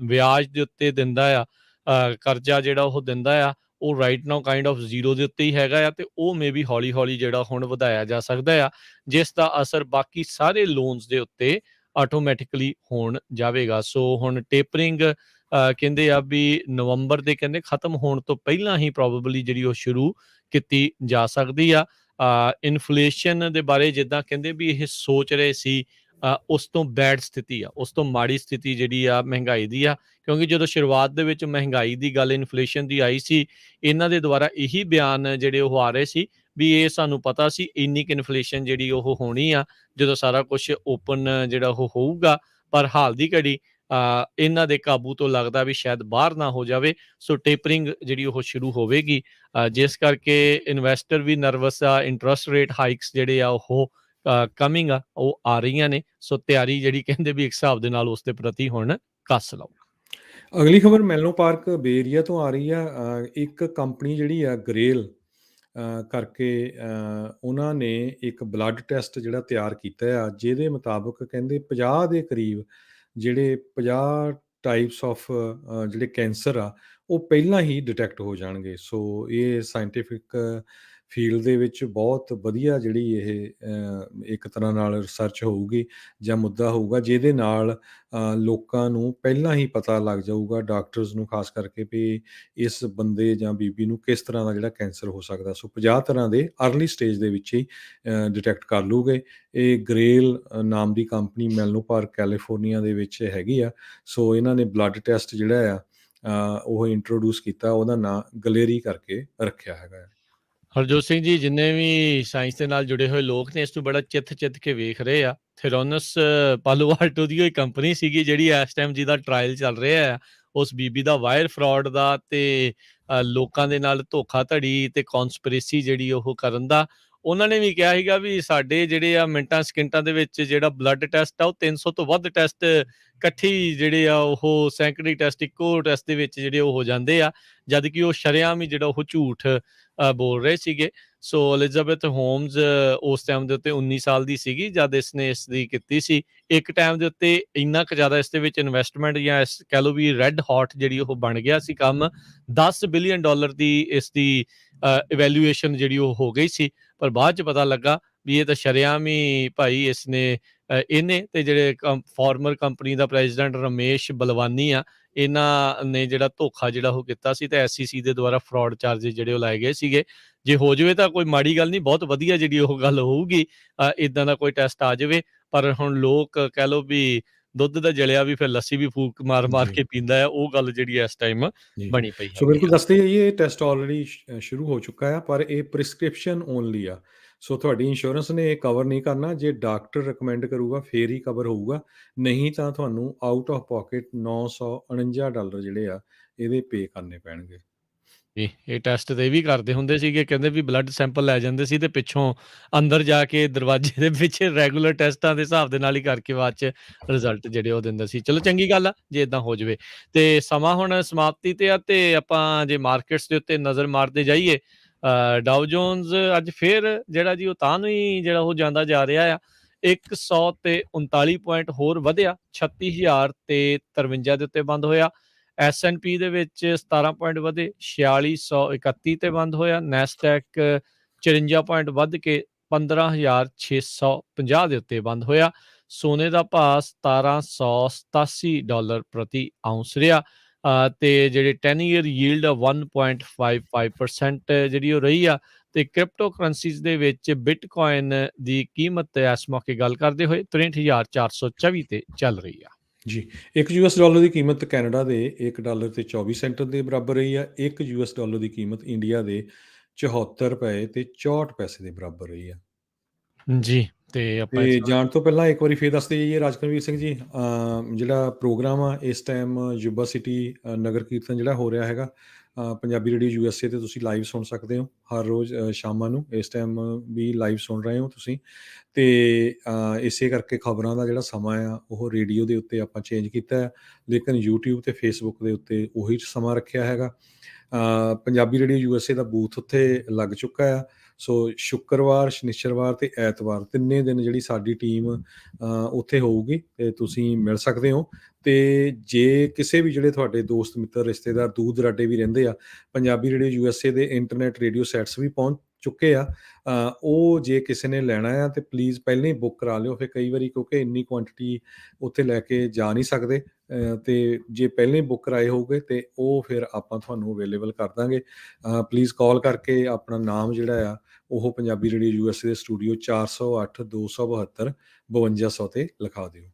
ਵਿਆਜ ਦੇ ਉੱਤੇ ਦਿੰਦਾ ਆ, ਕਰਜ਼ਾ ਜਿਹੜਾ ਉਹ ਦਿੰਦਾ ਆ, ਉਹ right now kind of zero ਦੇ ਉੱਤੇ ਹੀ ਹੈਗਾ ਆ ਤੇ ਉਹ ਮੇ ਵੀ ਹੌਲੀ-ਹੌਲੀ ਜਿਹੜਾ ਹੁਣ ਵਧਾਇਆ ਜਾ ਸਕਦਾ ਆ, ਜਿਸ ਦਾ ਅਸਰ ਬਾਕੀ ਸਾਰੇ ਲੋਨਸ ਦੇ ਉੱਤੇ ਆਟੋਮੈਟਿਕਲੀ ਹੋਣ ਜਾਵੇਗਾ। ਸੋ ਹੁਣ ਟੇਪਰਿੰਗ ਕਹਿੰਦੇ ਆ ਵੀ ਨਵੰਬਰ ਦੇ ਕਹਿੰਦੇ ਖਤਮ ਹੋਣ ਤੋਂ ਪਹਿਲਾਂ ਹੀ ਪ੍ਰੋਬੇਬਲੀ ਜਿਹੜੀ ਉਹ ਸ਼ੁਰੂ ਕੀਤੀ ਜਾ ਸਕਦੀ ਆ। ਇਨਫਲੇਸ਼ਨ ਦੇ ਬਾਰੇ ਜਿੱਦਾਂ ਕਹਿੰਦੇ ਵੀ ਇਹ ਸੋਚ ਰਹੇ ਸੀ, ਉਸ ਤੋਂ ਬੈਡ ਸਥਿਤੀ ਆ, ਉਸ ਤੋਂ ਮਾੜੀ ਸਥਿਤੀ ਜਿਹੜੀ ਆ ਮਹਿੰਗਾਈ ਦੀ ਆ, ਕਿਉਂਕਿ ਜਦੋਂ ਸ਼ੁਰੂਆਤ ਦੇ ਵਿੱਚ ਮਹਿੰਗਾਈ ਦੀ ਗੱਲ ਇਨਫਲੇਸ਼ਨ ਦੀ ਆਈ ਸੀ, ਇਹਨਾਂ ਦੇ ਦੁਆਰਾ ਇਹੀ ਬਿਆਨ ਜਿਹੜੇ ਉਹ ਆ ਰਹੇ ਸੀ ਵੀ ਇਹ ਸਾਨੂੰ ਪਤਾ ਸੀ ਇੰਨੀ ਕੁ ਇਨਫਲੇਸ਼ਨ ਜਿਹੜੀ ਉਹ ਹੋਣੀ ਆ ਜਦੋਂ ਸਾਰਾ ਕੁਛ ਓਪਨ ਜਿਹੜਾ ਉਹ ਹੋਊਗਾ, ਪਰ ਹਾਲ ਦੀ ਘੜੀ ਇਹਨਾਂ ਦੇ ਕਾਬੂ ਤੋਂ ਲੱਗਦਾ ਵੀ ਸ਼ਾਇਦ ਬਾਹਰ ਨਾ ਹੋ ਜਾਵੇ। ਸੋ ਟੇਪਰਿੰਗ ਜਿਹੜੀ ਉਹ ਸ਼ੁਰੂ ਹੋਵੇਗੀ, ਜਿਸ ਕਰਕੇ ਇਨਵੈਸਟਰ ਵੀ ਨਰਵਸ ਆ। ਇੰਟਰਸਟ ਰੇਟ ਹਾਈਕਸ ਜਿਹੜੇ ਆ ਉਹ ਕਮਿੰਗ ਆ, ਉਹ ਆ ਰਹੀਆਂ ਨੇ। ਸੋ ਤਿਆਰੀ ਜਿਹੜੀ ਕਹਿੰਦੇ ਵੀ ਇੱਕ ਹਿਸਾਬ ਦੇ ਨਾਲ ਉਸ ਦੇ ਪ੍ਰਤੀ ਹੁਣ ਕੱਸ ਲਓ। ਅਗਲੀ ਖਬਰ ਮੈਨਲੋ ਪਾਰਕ ਬੇ ਏਰੀਆ ਤੋਂ ਆ ਰਹੀ ਆ। ਇੱਕ ਕੰਪਨੀ ਜਿਹੜੀ ਆ ਗਰੇਲ ਕਰਕੇ ਉਹਨਾਂ ਨੇ ਇੱਕ ਬਲੱਡ ਟੈਸਟ ਜਿਹੜਾ ਤਿਆਰ ਕੀਤਾ ਆ, ਜਿਹਦੇ ਮੁਤਾਬਕ ਕਹਿੰਦੇ 50 ਦੇ ਕਰੀਬ ਜਿਹੜੇ 50 ਟਾਈਪਸ ਆਫ ਜਿਹੜੇ ਕੈਂਸਰ ਆ ਉਹ ਪਹਿਲਾਂ ਹੀ ਡਿਟੈਕਟ ਹੋ ਜਾਣਗੇ। ਸੋ ਇਹ ਸਾਇੰਟੀਫਿਕ ਫੀਲਡ ਦੇ ਵਿੱਚ ਬਹੁਤ ਵਧੀਆ ਜਿਹੜੀ ਇਹ ਇੱਕ ਤਰ੍ਹਾਂ ਨਾਲ ਰਿਸਰਚ ਹੋਊਗੀ ਜਾਂ ਮੁੱਦਾ ਹੋਊਗਾ, ਜਿਹਦੇ ਨਾਲ ਲੋਕਾਂ ਨੂੰ ਪਹਿਲਾਂ ਹੀ ਪਤਾ ਲੱਗ ਜਾਊਗਾ, ਡਾਕਟਰਸ ਨੂੰ ਖਾਸ ਕਰਕੇ, ਵੀ ਇਸ ਬੰਦੇ ਜਾਂ ਬੀਬੀ ਨੂੰ ਕਿਸ ਤਰ੍ਹਾਂ ਦਾ ਜਿਹੜਾ ਕੈਂਸਰ ਹੋ ਸਕਦਾ। ਸੋ 50 ਤਰ੍ਹਾਂ ਦੇ ਅਰਲੀ ਸਟੇਜ ਦੇ ਵਿੱਚ ਹੀ ਡਿਟੈਕਟ ਕਰ ਲੂਗੇ। ਇਹ ਗ੍ਰੇਲ ਨਾਮ ਦੀ ਕੰਪਨੀ ਮੈਲਨੋ ਪਾਰਕ ਕੈਲੀਫੋਰਨੀਆ ਦੇ ਵਿੱਚ ਹੈਗੀ ਆ। ਸੋ ਇਹਨਾਂ ਨੇ ਬਲੱਡ ਟੈਸਟ ਜਿਹੜਾ ਆ ਉਹ ਇੰਟਰੋਡਿਊਸ ਕੀਤਾ, ਉਹਦਾ ਨਾਂ ਗਲੇਰੀ ਕਰਕੇ ਰੱਖਿਆ ਹੈਗਾ। ਹਰਜੋਤ ਸਿੰਘ ਜੀ, ਜਿੰਨੇ ਵੀ ਸਾਇੰਸ ਦੇ ਨਾਲ ਜੁੜੇ ਹੋਏ ਲੋਕ ਨੇ, ਇਸ ਨੂੰ ਬੜਾ ਚਿੱਤ ਕੇ ਵੇਖ ਰਹੇ ਆ। ਥੇਰੋਨਸ ਪਾਲੋ ਆਲਟੋ ਦੀ ਕੋਈ ਕੰਪਨੀ ਸੀਗੀ ਜਿਹੜੀ ਇਸ ਟਾਈਮ ਜਿਹਦਾ ਟਰਾਇਲ ਚੱਲ ਰਿਹਾ ਆ, ਉਸ ਬੀਬੀ ਦਾ ਵਾਇਰ ਫਰਾਡ ਦਾ ਤੇ ਲੋਕਾਂ ਦੇ ਨਾਲ ਧੋਖਾਧੜੀ ਤੇ ਕੌਨਸਪੀਰੇਸੀ ਜਿਹੜੀ ਉਹ ਕਰਨ ਦਾ। ਉਹਨਾਂ ਨੇ ਵੀ ਕਿਹਾ ਸੀਗਾ ਵੀ ਸਾਡੇ ਜਿਹੜੇ ਆ ਮਿੰਟਾਂ ਸਕਿੰਟਾਂ ਦੇ ਵਿੱਚ ਜਿਹੜਾ ਬਲੱਡ ਟੈਸਟ ਆ, ਉਹ 300 ਤੋਂ ਵੱਧ ਟੈਸਟ ਇਕੱਠੀ ਜਿਹੜੇ ਆ ਉਹ ਸੈਂਕੜੇ ਟੈਸਟ ਇੱਕੋ ਟੈਸਟ ਦੇ ਵਿੱਚ ਜਿਹੜੇ ਉਹ ਹੋ ਜਾਂਦੇ ਆ, ਜਦ ਕਿ ਉਹ ਸ਼ਰੇਆਮ ਹੀ ਜਿਹੜਾ ਉਹ ਝੂਠ ਬੋਲ ਰਹੇ ਸੀਗੇ। ਸੋ ਐਲਿਜ਼ਾਬੈਥ ਹੋਮਜ਼ ਉਸ ਟਾਈਮ ਦੇ ਉੱਤੇ 19 ਸਾਲ ਦੀ ਸੀਗੀ ਜਦ ਇਸਨੇ ਇਸ ਦੀ ਕੀਤੀ ਸੀ। ਇੱਕ ਟਾਈਮ ਦੇ ਉੱਤੇ ਇੰਨਾ ਕੁ ਜ਼ਿਆਦਾ ਇਸ ਦੇ ਵਿੱਚ ਇਨਵੈਸਟਮੈਂਟ ਜਾਂ ਇਸ ਕਹਿ ਲਓ ਵੀ ਰੈੱਡ ਹੌਟ ਜਿਹੜੀ ਉਹ ਬਣ ਗਿਆ ਸੀ ਕੰਮ। $10 ਬਿਲੀਅਨ ਦੀ ਇਸ ਦੀ ਇਵੈਲੂਏਸ਼ਨ ਜਿਹੜੀ ਉਹ ਹੋ ਗਈ ਸੀ, ਪਰ ਬਾਅਦ 'ਚ ਪਤਾ ਲੱਗਾ ਵੀ ਇਹ ਤਾਂ ਸ਼ਰੇਆਮ ਹੀ ਭਾਈ ਇਸਨੇ ਇਹਨੇ ਤੇ ਜਿਹੜੇ ਫਾਰਮਰ ਕੰਪਨੀ ਦਾ ਪ੍ਰੈਜ਼ੀਡੈਂਟ ਰਮੇਸ਼ ਬਲਵਾਨੀ ਆ, ਇਹਨਾਂ ਨੇ ਜਿਹੜਾ ਧੋਖਾ ਜਿਹੜਾ ਉਹ ਕੀਤਾ ਸੀ, ਤੇ SEC ਦੇ ਦੁਆਰਾ ਫਰਾਡ ਚਾਰਜਿਸ ਜਿਹੜੇ ਉਹ ਲਾਏ ਗਏ ਸੀਗੇ। ਜੇ ਹੋ ਜਾਵੇ ਤਾਂ ਕੋਈ ਮਾੜੀ ਗੱਲ ਨਹੀਂ, ਬਹੁਤ ਵਧੀਆ ਜਿਹੜੀ ਉਹ ਗੱਲ ਹੋਊਗੀ ਇੱਦਾਂ ਦਾ ਕੋਈ ਟੈਸਟ ਆ ਜਾਵੇ। ਪਰ ਹੁਣ ਲੋਕ ਕਹਿ ਲਓ ਵੀ ਦੁੱਧ ਦਾ ਜਲਿਆ ਵੀ ਫਿਰ ਲੱਸੀ ਵੀ ਫੂਕ ਮਾਰ ਜੀ ਕੇ ਪੀਂਦਾ ਆ, ਉਹ ਗੱਲ ਜਿਹੜੀ ਇਸ ਟਾਈਮ ਜੀ ਬਣੀ ਪਈ ਸੋ ਹੈਗੀ ਬਿਲਕੁਲ ਆ। ਦੱਸਦੇ ਜਾਈਏ, ਇਹ ਟੈਸਟ ਆਲਰੇਡੀ ਸ਼ੁਰੂ ਹੋ ਚੁੱਕਾ ਆ, ਪਰ ਇਹ ਪ੍ਰਿਸਕ੍ਰਿਪਸ਼ਨ ਓਨਲੀ ਆ। ਸੋ ਤੁਹਾਡੀ ਇੰਸ਼ੋਰੈਂਸ ਨੇ ਇਹ ਕਵਰ ਨਹੀਂ ਕਰਨਾ। ਜੇ ਡਾਕਟਰ ਰਿਕਮੈਂਡ ਕਰੂਗਾ ਫੇਰ ਹੀ ਕਵਰ ਹੋਊਗਾ, ਨਹੀਂ ਤਾਂ ਤੁਹਾਨੂੰ ਆਊਟ ਆਫ ਪਾਕਟ $949 ਜਿਹੜੇ ਆ ਇਹਦੇ ਪੇ ਕਰਨੇ ਪੈਣਗੇ। ਜੀ, ਇਹ ਟੈਸਟ ਤੇ ਇਹ ਵੀ ਕਰਦੇ ਹੁੰਦੇ ਸੀਗੇ, ਕਹਿੰਦੇ ਵੀ ਬਲੱਡ ਸੈਂਪਲ ਲੈ ਜਾਂਦੇ ਸੀ ਤੇ ਪਿੱਛੋਂ ਅੰਦਰ ਜਾ ਕੇ ਦਰਵਾਜ਼ੇ ਦੇ ਪਿੱਛੇ ਰੈਗੂਲਰ ਟੈਸਟਾਂ ਦੇ ਹਿਸਾਬ ਦੇ ਨਾਲ ਹੀ ਕਰਕੇ ਬਾਅਦ 'ਚ ਰਿਜ਼ਲਟ ਜਿਹੜੇ ਉਹ ਦਿੰਦੇ ਸੀ। ਚਲੋ ਚੰਗੀ ਗੱਲ ਆ ਜੇ ਇਦਾਂ ਹੋ ਜਾਵੇ। ਤੇ ਸਮਾਂ ਹੁਣ ਸਮਾਪਤੀ ਤੇ ਆ, ਤੇ ਆਪਾਂ ਜੇ ਮਾਰਕੀਟਸ ਦੇ ਉੱਤੇ ਨਜ਼ਰ ਮਾਰਦੇ ਜਾਈਏ, ਡਾਓ ਜੋਨਸ ਅੱਜ ਫੇਰ ਜਿਹੜਾ ਜੀ ਉਹ ਤਾਂ ਨੂੰ ਹੀ ਜਿਹੜਾ ਉਹ ਜਾਂਦਾ ਜਾ ਰਿਹਾ ਆ। 100 ਤੇ 39 ਪੁਆਇੰਟ ਹੋਰ ਵਧਿਆ, 36,053 ਦੇ ਉੱਤੇ ਬੰਦ ਹੋਇਆ। S&P ਦੇ ਵਿੱਚ 17 ਪੁਆਇੰਟ ਵਧੇ, 4631 ਤੇ ਬੰਦ ਹੋਇਆ। ਨੈਸਡੈਕ 54 ਪੁਆਇੰਟ ਵੱਧ ਕੇ 15,650 ਦੇ ਉੱਤੇ ਬੰਦ ਹੋਇਆ। ਸੋਨੇ ਦਾ ਭਾਅ $1,787 ਪ੍ਰਤੀ ਆਉਂਸ ਰਿਹਾ। ਤੇ ਜਿਹੜੇ 10 ਈਅਰ ਯੀਲਡ 1.55% ਜਿਹੜੀ ਉਹ ਰਹੀ ਆ। ਤੇ ਕ੍ਰਿਪਟੋ ਕਰੰਸੀਜ਼ ਦੇ ਵਿੱਚ ਬਿਟਕੋਇਨ ਦੀ ਕੀਮਤ ਇਸ ਮੌਕੇ ਗੱਲ ਕਰਦੇ ਹੋਏ 63,424 ਤੇ ਚੱਲ ਰਹੀ ਆ। ਜੀ, $1 ਦੀ ਕੀਮਤ ਕੈਨੇਡਾ ਦੇ $1 ਤੇ 24 ਸੈਂਟ ਦੇ ਬਰਾਬਰ ਰਹੀ ਆ। $1 ਦੀ ਕੀਮਤ ਇੰਡੀਆ ਦੇ 74 ਰੁਪਏ ਤੇ 64 ਪੈਸੇ ਦੇ ਬਰਾਬਰ ਰਹੀ ਆ। ਜੀ, ਤੇ ਆਪਾਂ ਤੇ ਜਾਣ ਤੋਂ ਪਹਿਲਾਂ ਇੱਕ ਵਾਰੀ ਫੇਰ ਦੱਸਦੇ ਜਾਈਏ ਰਾਜਕਨਵੀਰ ਸਿੰਘ ਜੀ, ਜਿਹੜਾ ਪ੍ਰੋਗਰਾਮ ਆ ਇਸ ਟਾਈਮ ਯੁਬਾ ਸਿਟੀ ਨਗਰ ਕੀਰਤਨ ਜਿਹੜਾ ਹੋ ਰਿਹਾ ਹੈਗਾ, ਪੰਜਾਬੀ ਰੇਡੀਓ USA ਤੇ ਤੁਸੀਂ ਲਾਈਵ ਸੁਣ ਸਕਦੇ ਹੋ ਹਰ ਰੋਜ਼ ਸ਼ਾਮਾਂ ਨੂੰ। ਇਸ ਟਾਈਮ ਵੀ ਲਾਈਵ ਸੁਣ ਰਹੇ ਹੋ ਤੁਸੀਂ, ਤੇ ਇਸੇ ਕਰਕੇ ਖਬਰਾਂ ਦਾ ਜਿਹੜਾ ਸਮਾਂ ਆ ਉਹ ਰੇਡੀਓ ਦੇ ਉੱਤੇ ਆਪਾਂ ਚੇਂਜ ਕੀਤਾ ਹੈ, ਲੇਕਿਨ YouTube ਤੇ Facebook ਦੇ ਉੱਤੇ ਉਹੀ ਸਮਾਂ ਰੱਖਿਆ ਹੈਗਾ। ਪੰਜਾਬੀ ਰੇਡੀਓ USA ਦਾ ਬੂਥ ਉੱਥੇ ਲੱਗ ਚੁੱਕਾ ਆ। ਸੋ ਸ਼ੁੱਕਰਵਾਰ, ਸ਼ਨੀਚਰਵਾਰ ਤੇ ਐਤਵਾਰ ਤਿੰਨੇ ਦਿਨ ਜਿਹੜੀ ਸਾਡੀ ਟੀਮ ਉੱਥੇ ਹੋਊਗੀ ਤੇ ਤੁਸੀਂ ਮਿਲ ਸਕਦੇ ਹੋ। ਤੇ ਜੇ ਕਿਸੇ ਵੀ ਜਿਹੜੇ ਤੁਹਾਡੇ ਦੋਸਤ ਮਿੱਤਰ ਰਿਸ਼ਤੇਦਾਰ ਦੂਰ ਦਰਾਡੇ ਵੀ ਰਹਿੰਦੇ ਆ, ਪੰਜਾਬੀ ਰੇਡੀਓ USA ਦੇ ਇੰਟਰਨੈਟ ਰੇਡੀਓ ਸੈਟਸ ਵੀ ਪਹੁੰਚ ਚੁੱਕੇ ਆ। ਉਹ ਜੇ ਕਿਸੇ ਨੇ ਲੈਣਾ ਆ ਤੇ ਪਲੀਜ਼ ਪਹਿਲਾਂ ਹੀ ਬੁੱਕ ਕਰਾ ਲਿਓ, ਫਿਰ ਕਈ ਵਾਰੀ ਕਿਉਂਕਿ ਇੰਨੀ ਕੁਆਂਟਿਟੀ ਉੱਥੇ ਲੈ ਕੇ ਜਾ ਨਹੀਂ ਸਕਦੇ। ਤੇ ਜੇ ਪਹਿਲਾਂ ਹੀ ਬੁੱਕ ਕਰਾਏ ਹੋਊਗੇ ਤੇ ਉਹ ਫਿਰ ਆਪਾਂ ਤੁਹਾਨੂੰ ਅਵੇਲੇਬਲ ਕਰ ਦਾਂਗੇ। ਪਲੀਜ਼ ਕਾਲ ਕਰਕੇ ਆਪਣਾ ਨਾਮ ਜਿਹੜਾ ਆ ਉਹ ਪੰਜਾਬੀ ਰੇਡੀਓ USA ਦੇ ਸਟੂਡੀਓ 408 272 5200 ਤੇ ਲਿਖਾ ਦਿਓ।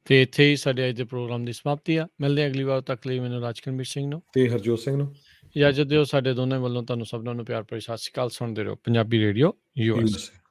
ਤੇ ਇੱਥੇ ਹੀ ਸਾਡੇ ਅੱਜ ਦੇ ਪ੍ਰੋਗਰਾਮ ਦੀ ਸਮਾਪਤੀ ਆ। ਮਿਲਦੇ ਹਾਂ ਅਗਲੀ ਵਾਰ, ਤੱਕ ਲਈ ਮੈਨੂੰ ਰਾਜਕਨਵੀਰ ਸਿੰਘ ਨੂੰ ਤੇ ਹਰਜੋਤ ਸਿੰਘ ਨੂੰ ਇਜਾਜ਼ਤ ਦਿਓ। ਸਾਡੇ ਦੋਨਾਂ ਵੱਲੋਂ ਤੁਹਾਨੂੰ ਸਭਨਾਂ ਨੂੰ ਪਿਆਰ ਭਰੀ ਸਤਿ ਸ਼੍ਰੀ ਅਕਾਲ। ਸੁਣਦੇ ਰਹੋ ਪੰਜਾਬੀ ਰੇਡੀਓ USA।